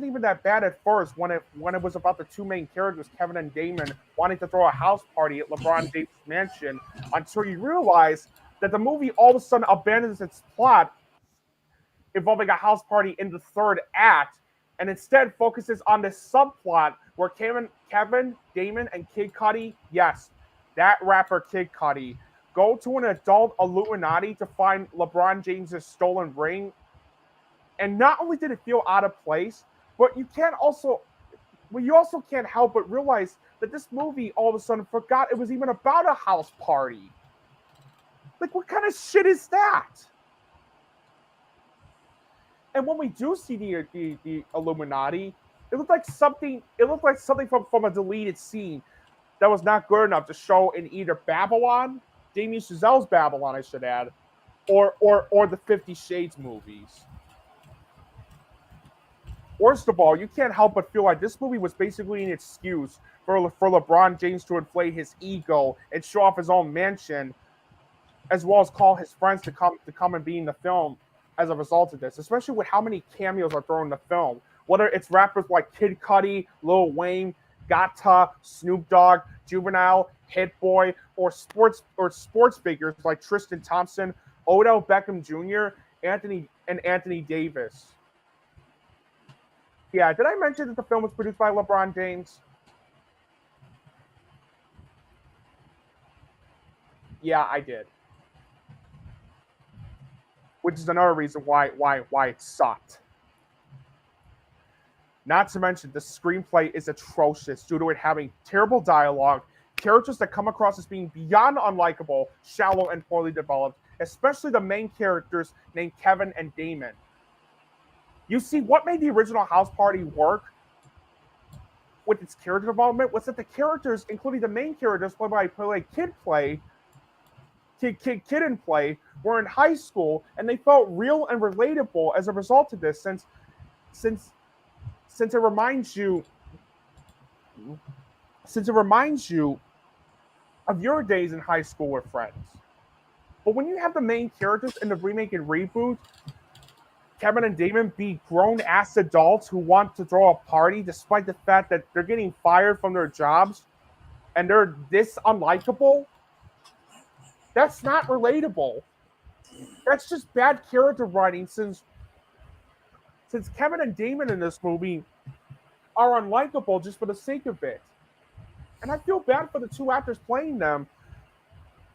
even that bad at first when it was about the 2 main characters, Kevin and Damon, wanting to throw a house party at LeBron James' mansion, until you realize that the movie all of a sudden abandons its plot involving a house party in the 3rd act, and instead focuses on this subplot where Kevin, Damon, and Kid Cudi, yes, that rapper Kid Cudi, go to an adult Illuminati to find LeBron James' stolen ring. And not only did it feel out of place, but you also can't help but realize that this movie all of a sudden forgot it was even about a house party. Like, what kind of shit is that? And when we do see the Illuminati, it looked like something from a deleted scene that was not good enough to show in either Babylon, Damien Chazelle's Babylon, I should add, or the 50 Shades movies. Worst of all, you can't help but feel like this movie was basically an excuse for LeBron James to inflate his ego and show off his own mansion, as well as call his friends to come and be in the film as a result of this, especially with how many cameos are thrown in the film. Whether it's rappers like Kid Cudi, Lil Wayne, Gatta, Snoop Dogg, Juvenile, Hit Boy, or sports figures like Tristan Thompson, Odell Beckham Jr., Anthony Davis. Yeah, did I mention that the film was produced by LeBron James? Yeah, I did. Which is another reason why it sucked. Not to mention, the screenplay is atrocious due to it having terrible dialogue, characters that come across as being beyond unlikable, shallow, and poorly developed, especially the main characters named Kevin and Damon. You see, what made the original House Party work with its character development was that the characters, including the main characters played by Kid and Play, were in high school, and they felt real and relatable as a result of this, since it reminds you of your days in high school with friends. But when you have the main characters in the remake and reboot, Kevin and Damon, be grown-ass adults who want to throw a party despite the fact that they're getting fired from their jobs and they're this unlikable, that's not relatable. That's just bad character writing, since Kevin and Damon in this movie are unlikable just for the sake of it. And I feel bad for the two actors playing them.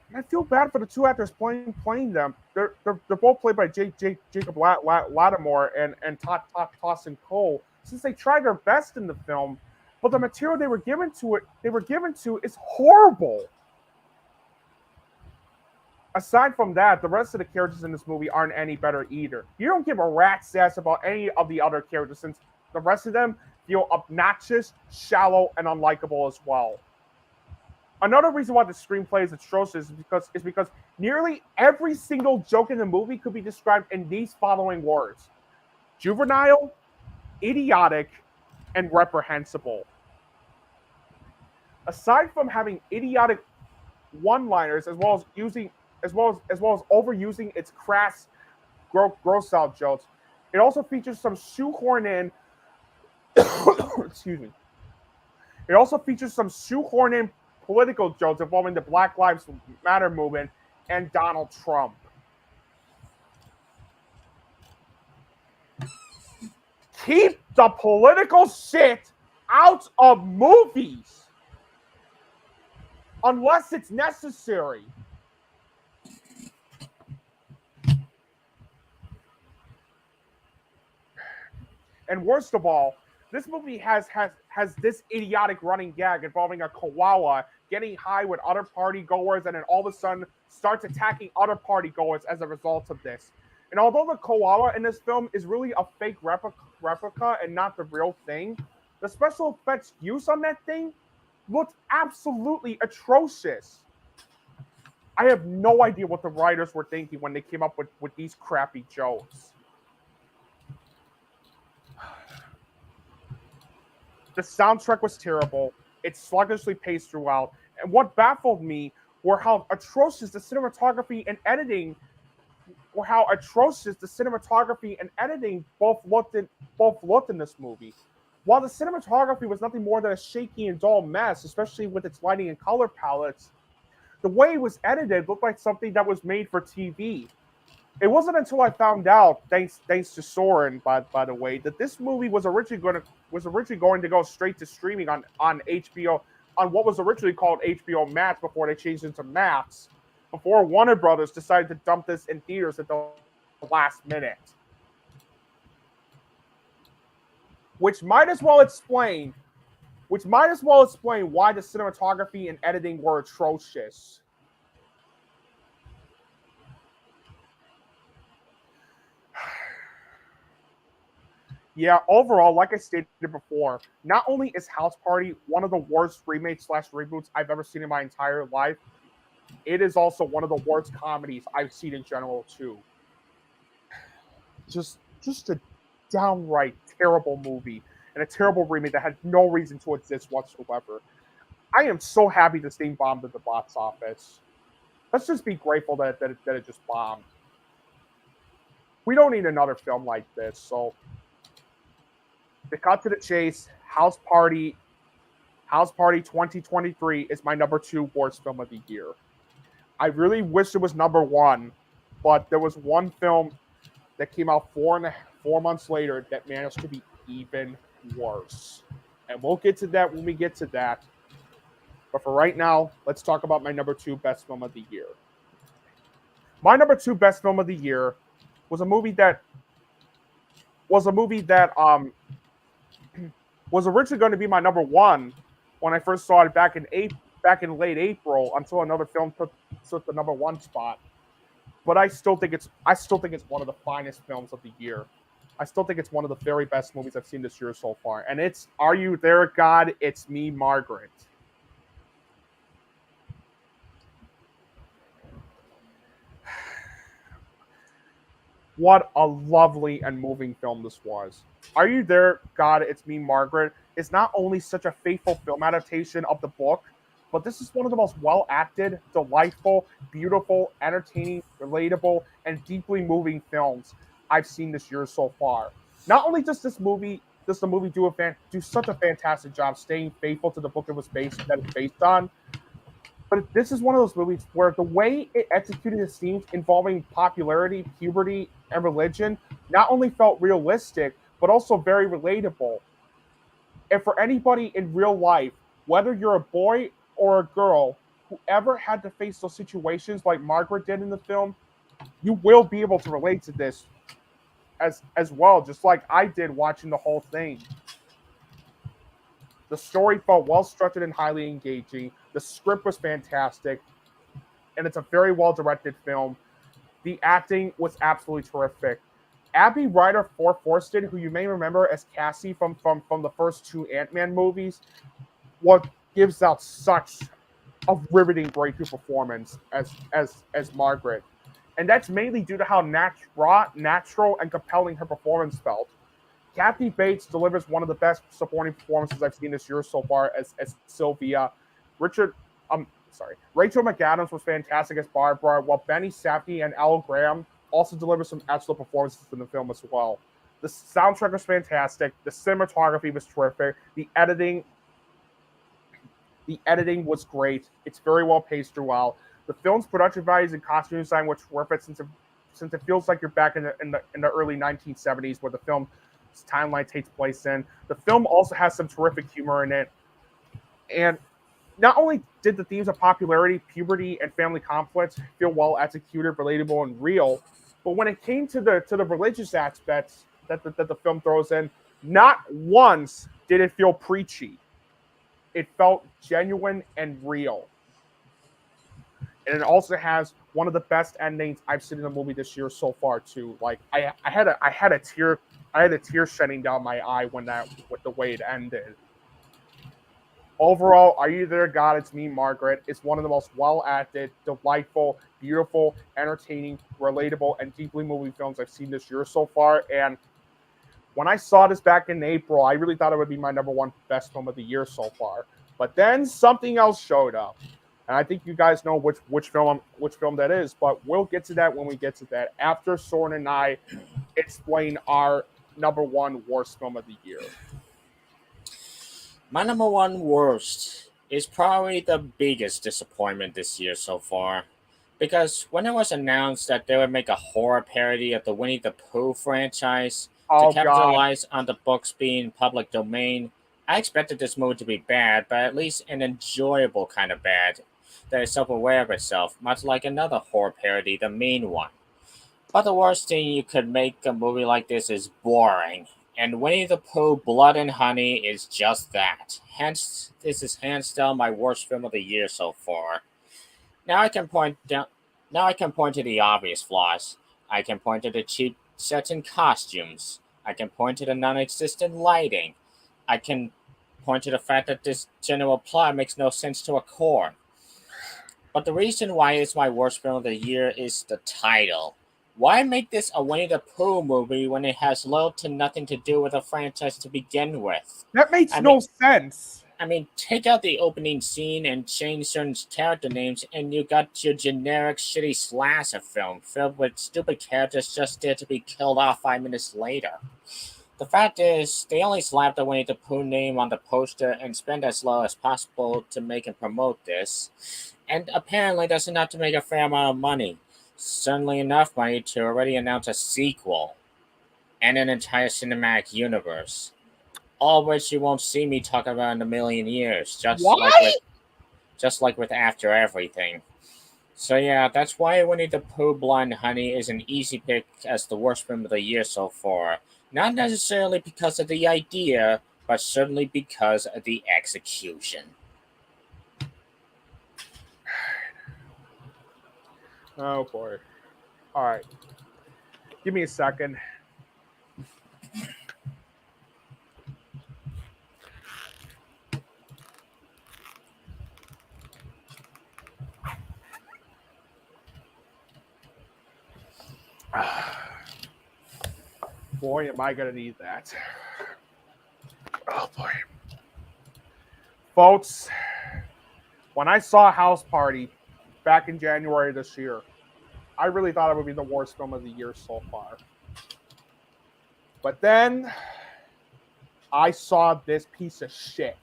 And I feel bad for the two actors playing them. They're both played by Jacob Lattimore and Tossin Cole. Since they tried their best in the film, but the material they were given to is horrible. Aside from that, the rest of the characters in this movie aren't any better either. You don't give a rat's ass about any of the other characters since the rest of them feel obnoxious, shallow, and unlikable as well. Another reason why the screenplay is atrocious is because nearly every single joke in the movie could be described in these following words: juvenile, idiotic, and reprehensible. Aside from having idiotic one-liners as well as overusing its crass, gross out jokes, it also features some shoehorn in. Excuse me. It also features some shoehorn in political jokes involving the Black Lives Matter movement and Donald Trump. Keep the political shit out of movies unless it's necessary. And worst of all, this movie has this idiotic running gag involving a koala getting high with other party goers and then all of a sudden starts attacking other party goers as a result of this. And although the koala in this film is really a fake replica and not the real thing, the special effects use on that thing looked absolutely atrocious. I have no idea what the writers were thinking when they came up with these crappy jokes. The soundtrack was terrible. It's sluggishly paced throughout. And what baffled me were how atrocious the cinematography and editing both looked in this movie. While the cinematography was nothing more than a shaky and dull mess, especially with its lighting and color palettes, the way it was edited looked like something that was made for TV. It wasn't until I found out, thanks to Søren, by the way, that this movie was originally going to go straight to streaming on HBO, on what was originally called HBO Max before they changed into Max, before Warner Brothers decided to dump this in theaters at the last minute. Which might as well explain why the cinematography and editing were atrocious. Yeah, overall, like I stated before, not only is House Party one of the worst remakes/reboots I've ever seen in my entire life, it is also one of the worst comedies I've seen in general too. Just a downright terrible movie and a terrible remake that had no reason to exist whatsoever. I am so happy this thing bombed at the box office. Let's just be grateful that it just bombed. We don't need another film like this, so to cut to the chase, House Party 2023 is my number 2 worst film of the year. I really wish it was number 1, but there was one film that came out 4 months later that managed to be even worse. And we'll get to that when we get to that. But for right now, let's talk about my number 2 best film of the year. My number 2 best film of the year was a movie that was originally going to be my number 1 when I first saw it back in late April until another film took the number 1 spot. But I still think it's one of the finest films of the year. I still think it's one of the very best movies I've seen this year so far. And it's Are You There, God? It's Me, Margaret. What a lovely and moving film this was. Are You There, God? It's Me, Margaret is not only such a faithful film adaptation of the book, but this is one of the most well-acted, delightful, beautiful, entertaining, relatable, and deeply moving films I've seen this year so far. Not only does the movie do such a fantastic job staying faithful to the book it's based on, but this is one of those movies where the way it executed the scenes involving popularity, puberty, and religion not only felt realistic, but also very relatable. And for anybody in real life whether you're a boy or a girl, whoever had to face those situations like Margaret did in the film, you will be able to relate to this as well, just like I did watching the whole thing. The story felt well structured and highly engaging. The script was fantastic, and it's a very well directed film. The acting was absolutely terrific. Abby Ryder Forston, who you may remember as Cassie from the first two Ant-Man movies, what gives out such a riveting breakthrough performance as Margaret. And that's mainly due to how natural and compelling her performance felt. Kathy Bates delivers one of the best supporting performances I've seen this year so far as Sylvia. Rachel McAdams was fantastic as Barbara, while Benny Safdie and Al Graham also delivered some excellent performances in the film as well. The soundtrack was fantastic. The cinematography was terrific. The editing was great. It's very well paced throughout. The film's production values and costume design were terrific since it feels like you're back in the early 1970s where the film's timeline takes place in. The film also has some terrific humor in it. And not only did the themes of popularity, puberty, and family conflict feel well executed, relatable, and real, but when it came to the religious aspects that the film throws in, not once did it feel preachy. It felt genuine and real. And it also has one of the best endings I've seen in a movie this year so far too. Like I had a tear shedding down my eye with the way it ended. Overall, Are You There, God? It's Me, Margaret is one of the most well-acted, delightful, beautiful, entertaining, relatable, and deeply moving films I've seen this year so far. And when I saw this back in April, I really thought it would be my number one best film of the year so far. But then something else showed up. And I think you guys know which film that is, but we'll get to that when we get to that. After Søren and I explain our number one worst film of the year. My number one worst is probably the biggest disappointment this year so far. Because when it was announced that they would make a horror parody of the Winnie the Pooh franchise to capitalize on the books being public domain, I expected this movie to be bad, but at least an enjoyable kind of bad that is self-aware of itself, much like another horror parody, the main one. But the worst thing you could make a movie like this is boring. And Winnie the Pooh Blood and Honey is just that. Hence, this is hands down my worst film of the year so far. Now I can point to the obvious flaws. I can point to the cheap sets and costumes. I can point to the non-existent lighting. I can point to the fact that this general plot makes no sense to a core. But the reason why it's my worst film of the year is the title. Why make this a Winnie the Pooh movie when it has little to nothing to do with the franchise to begin with? That makes no sense. I mean, take out the opening scene and change certain character names, and you got your generic shitty slasher film filled with stupid characters just there to be killed off 5 minutes later. The fact is, they only slapped the Winnie the Pooh name on the poster and spent as low as possible to make and promote this, and apparently that's enough to make a fair amount of money. Certainly enough money to already announce a sequel and an entire cinematic universe. All of which you won't see me talk about in a million years, just like with After Everything. So yeah, that's why Winnie the Pooh Blind Honey is an easy pick as the worst film of the year so far. Not necessarily because of the idea, but certainly because of the execution. Oh boy. All right. Give me a second. Boy, am I going to need that. Oh boy. Folks, when I saw House Party back in January this year, I really thought it would be the worst film of the year so far. But then I saw this piece of shit.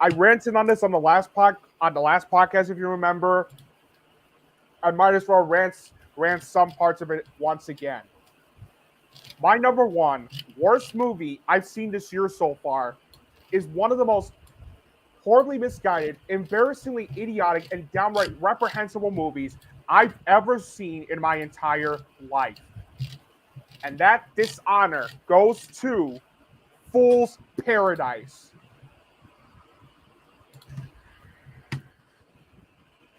I ranted on this on the last podcast, if you remember. I might as well rant some parts of it once again. My number one worst movie I've seen this year so far is one of the most horribly misguided, embarrassingly idiotic, and downright reprehensible movies I've ever seen in my entire life. And that dishonor goes to Fool's Paradise.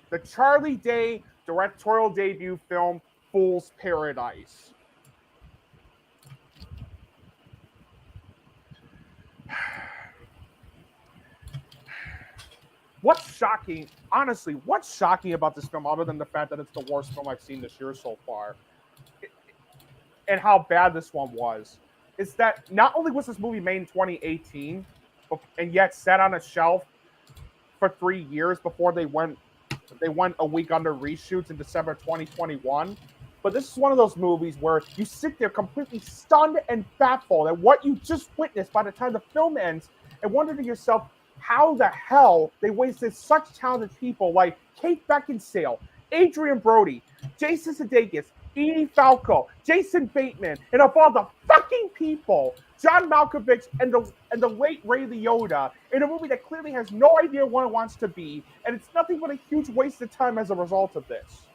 The Charlie Day directorial debut film, Fool's Paradise. What's shocking, honestly, what's shocking about this film, other than the fact that it's the worst film I've seen this year so far, and how bad this one was, is that not only was this movie made in 2018, and yet sat on a shelf for 3 years before they went a week under reshoots in December 2021. But this is one of those movies where you sit there completely stunned and baffled at what you just witnessed by the time the film ends, and wonder to yourself how the hell they wasted such talented people like Kate Beckinsale, Adrian Brody, Jason Sudeikis, Edie Falco, Jason Bateman, and of all the fucking people, John Malkovich and the late Ray Liotta, in a movie that clearly has no idea what it wants to be, and it's nothing but a huge waste of time as a result of this.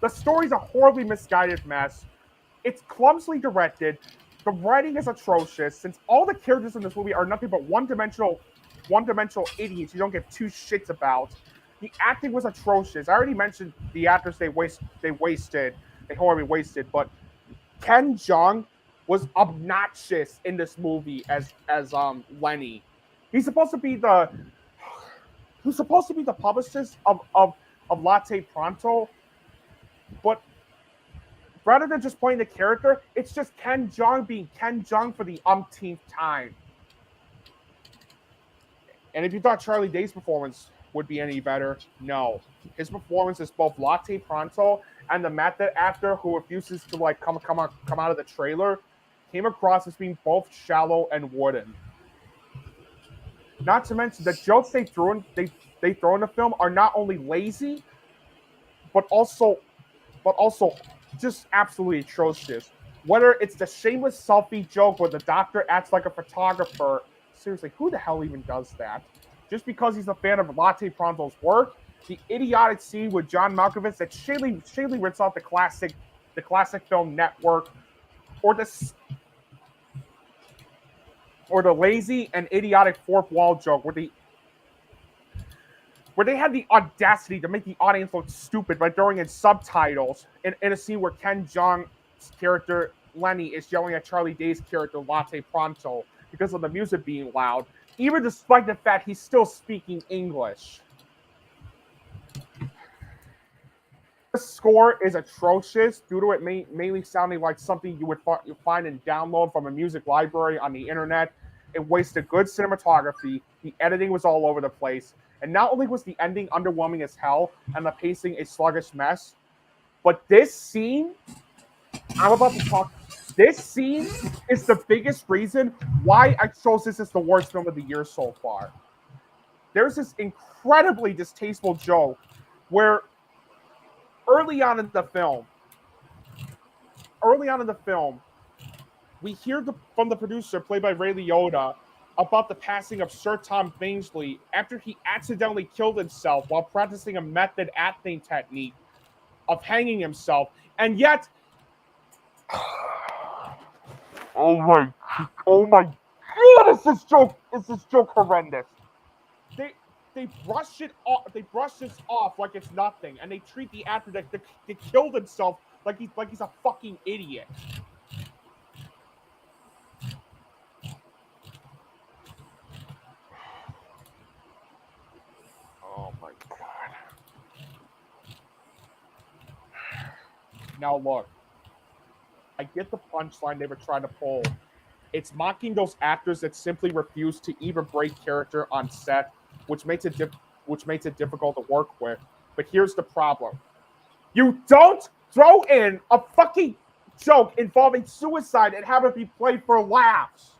The story's a horribly misguided mess. It's clumsily directed. The writing is atrocious, since all the characters in this movie are nothing but one-dimensional idiots you don't give two shits about. The acting was atrocious. I already mentioned the actors they horribly wasted, but Ken Jeong was obnoxious in this movie as Lenny. He's supposed to be the publicist of Latte Pronto, but rather than just playing the character, it's just Ken Jeong being Ken Jeong for the umpteenth time. And if you thought Charlie Day's performance would be any better, no. His performance is both Latte Pronto and the method actor who refuses to come out of the trailer came across as being both shallow and wooden. Not to mention the jokes they throw in the film are not only lazy, but also just absolutely atrocious. Whether it's the shameless selfie joke where the doctor acts like a photographer, seriously, who the hell even does that? Just because he's a fan of Latte Pronto's work, the idiotic scene with John Malkovich that shadily rips off the classic film Network, or the lazy and idiotic fourth wall joke where they had the audacity to make the audience look stupid by throwing in subtitles in a scene where Ken Jeong's character Lenny is yelling at Charlie Day's character Latte Pronto because of the music being loud, even despite the fact he's still speaking English. The score is atrocious due to it mainly sounding like something you would find and download from a music library on the internet. It wasted good cinematography. The editing was all over the place. And not only was the ending underwhelming as hell and the pacing a sluggish mess, but this scene, this scene is the biggest reason why I chose this as the worst film of the year so far. There's this incredibly distasteful joke where early on in the film, we hear from the producer, played by Ray Liotta, about the passing of Sir Tom Bainsley after he accidentally killed himself while practicing a method acting technique of hanging himself. And yet, oh my God, is this joke horrendous? They brush it off. They brush this off like it's nothing, and they treat the actor that killed himself like he's a fucking idiot. Oh my God. Now look, I get the punchline they were trying to pull. It's mocking those actors that simply refuse to even break character on set, which makes it difficult to work with. But here's the problem: you don't throw in a fucking joke involving suicide and have it be played for laughs.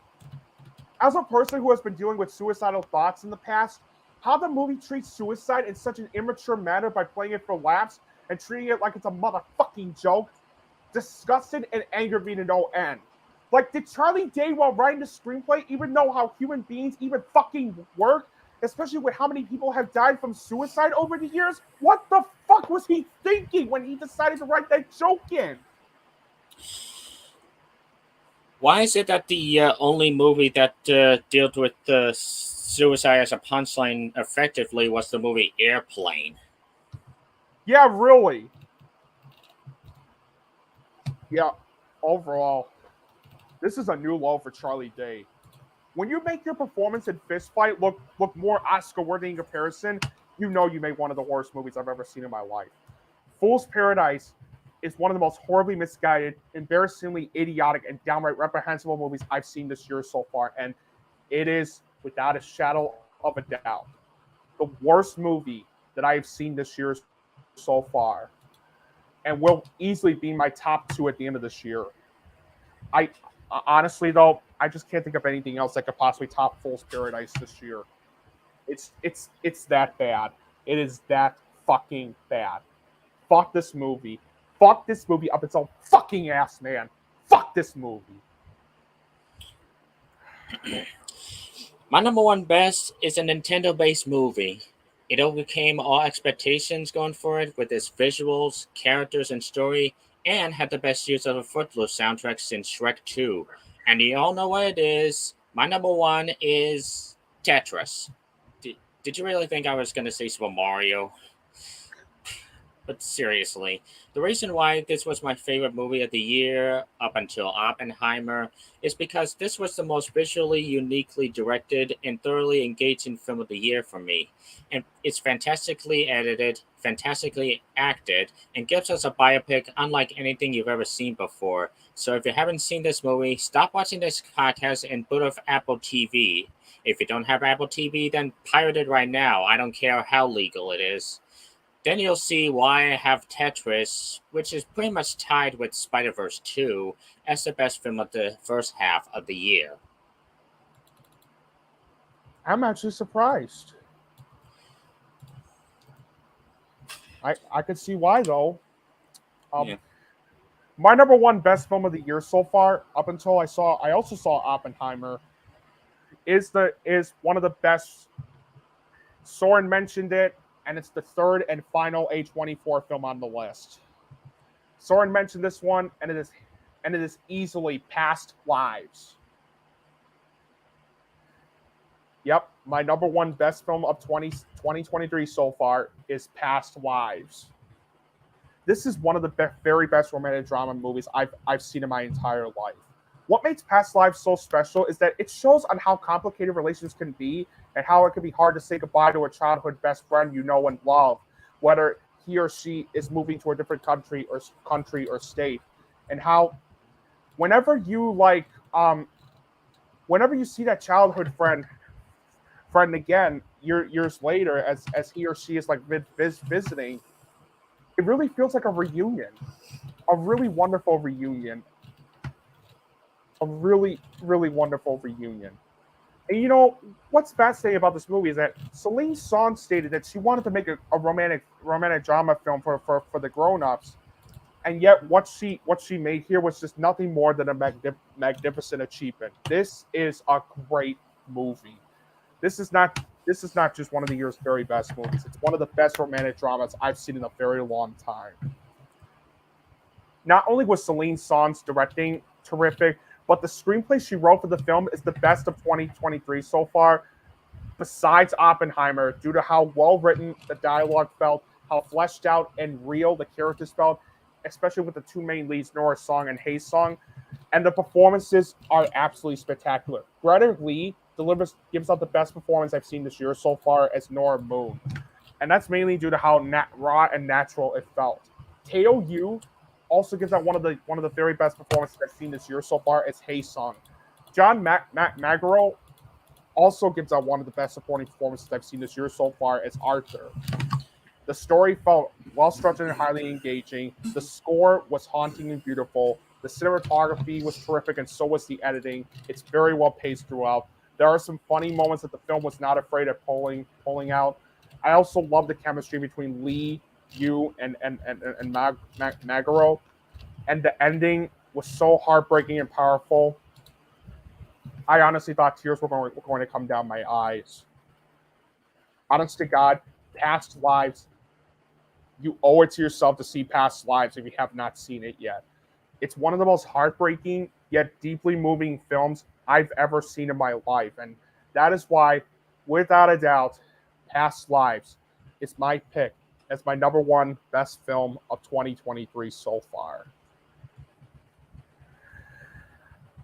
As a person who has been dealing with suicidal thoughts in the past, how the movie treats suicide in such an immature manner by playing it for laughs and treating it like it's a motherfucking joke disgusted and angered me to no end. Like, did Charlie Day, while writing the screenplay, even know how human beings even fucking work? Especially with how many people have died from suicide over the years? What the fuck was he thinking when he decided to write that joke in? Why is it that the only movie that dealt with suicide as a punchline effectively was the movie Airplane? Yeah, really. Yeah, overall, this is a new low for Charlie Day. When you make your performance in Fist Fight look more Oscar-worthy in comparison, you know you made one of the worst movies I've ever seen in my life. Fool's Paradise is one of the most horribly misguided, embarrassingly idiotic, and downright reprehensible movies I've seen this year so far, and it is, without a shadow of a doubt, the worst movie that I have seen this year so far, and will easily be my top 2 at the end of this year. I honestly, though, I just can't think of anything else that could possibly top Fool's Paradise this year. It's that bad. It is that fucking bad. Fuck this movie. Fuck this movie up its own fucking ass, man. Fuck this movie. My number one best is a Nintendo-based movie. It overcame all expectations going for it with its visuals, characters, and story, and had the best use of a Footloose soundtrack since Shrek 2. And you all know what it is. My number one is Tetris. Did you really think I was going to say Super Mario? But seriously, the reason why this was my favorite movie of the year up until Oppenheimer is because this was the most visually uniquely directed and thoroughly engaging film of the year for me. And it's fantastically edited, fantastically acted, and gives us a biopic unlike anything you've ever seen before. So if you haven't seen this movie, stop watching this podcast and boot off Apple TV. If you don't have Apple TV, then pirate it right now. I don't care how legal it is. Then you'll see why I have Tetris, which is pretty much tied with Spider-Verse 2, as the best film of the first half of the year. I'm actually surprised. I could see why, though. Yeah. My number one best film of the year so far, up until I also saw Oppenheimer, is one of the best. Søren mentioned it, and it's the third and final A24 film on the list. Søren mentioned this one, and it is easily Past Lives. Yep, my number one best film of 2023 so far is Past Lives. This is one of the very best romantic drama movies I've seen in my entire life. What makes Past Lives so special is that it shows on how complicated relations can be and how it can be hard to say goodbye to a childhood best friend you know and love, whether he or she is moving to a different country or state, and how whenever you see that childhood friend again years later as he or she is like visiting, it really feels like a reunion, a really wonderful reunion. A really, really wonderful reunion. And you know, what's fascinating about this movie is that Celine Song stated that she wanted to make a romantic drama film for the grown-ups, and yet what she made here was just nothing more than a magnificent achievement. This is a great movie. This is not just one of the year's very best movies. It's one of the best romantic dramas I've seen in a very long time. Not only was Celine Song's directing terrific, but the screenplay she wrote for the film is the best of 2023 so far, besides Oppenheimer, due to how well written the dialogue felt, how fleshed out and real the characters felt, especially with the two main leads, Nora Song and Hae Sung. And the performances are absolutely spectacular. Greta Lee gives out the best performance I've seen this year so far as Nora Moon. And that's mainly due to how raw and natural it felt. Teo Yu also gives out one of the very best performances I've seen this year so far as Hae Sung. John Magaro also gives out one of the best supporting performances I've seen this year so far as Arthur. The story felt well-structured and highly engaging. The score was haunting and beautiful. The cinematography was terrific, and so was the editing. It's very well paced throughout. There are some funny moments that the film was not afraid of pulling out. I also love the chemistry between Lee, Yu, and Magaro. And the ending was so heartbreaking and powerful. I honestly thought tears were going to come down my eyes. Honest to God, Past Lives, you owe it to yourself to see Past Lives if you have not seen it yet. It's one of the most heartbreaking yet deeply moving films I've ever seen in my life. And that is why, without a doubt, Past Lives is my pick as my number one best film of 2023 so far.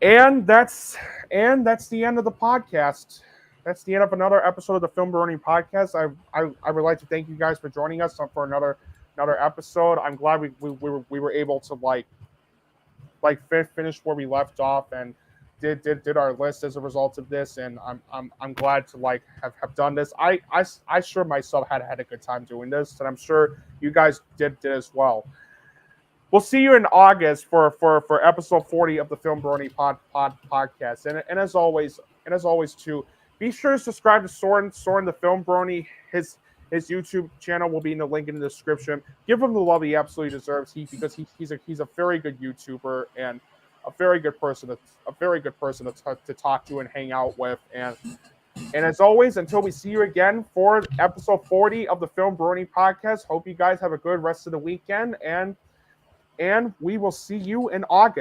And that's the end of the podcast. That's the end of another episode of the FilmBrony Podcast. I would like to thank you guys for joining us for another episode. I'm glad we were able to finish where we left off and did our list as a result of this. And I'm glad to have done this. I sure myself had a good time doing this, and I'm sure you guys did as well. We'll see you in August for episode 40 of the FilmBrony Podcast. And as always too, be sure to subscribe to Søren the FilmBrony. His YouTube channel will be in the link in the description. Give him the love he absolutely deserves. Because he's a very good YouTuber and a very good person to talk to and hang out with. And as always, until we see you again for episode 40 of the FilmBrony Podcast, hope you guys have a good rest of the weekend, and we will see you in August.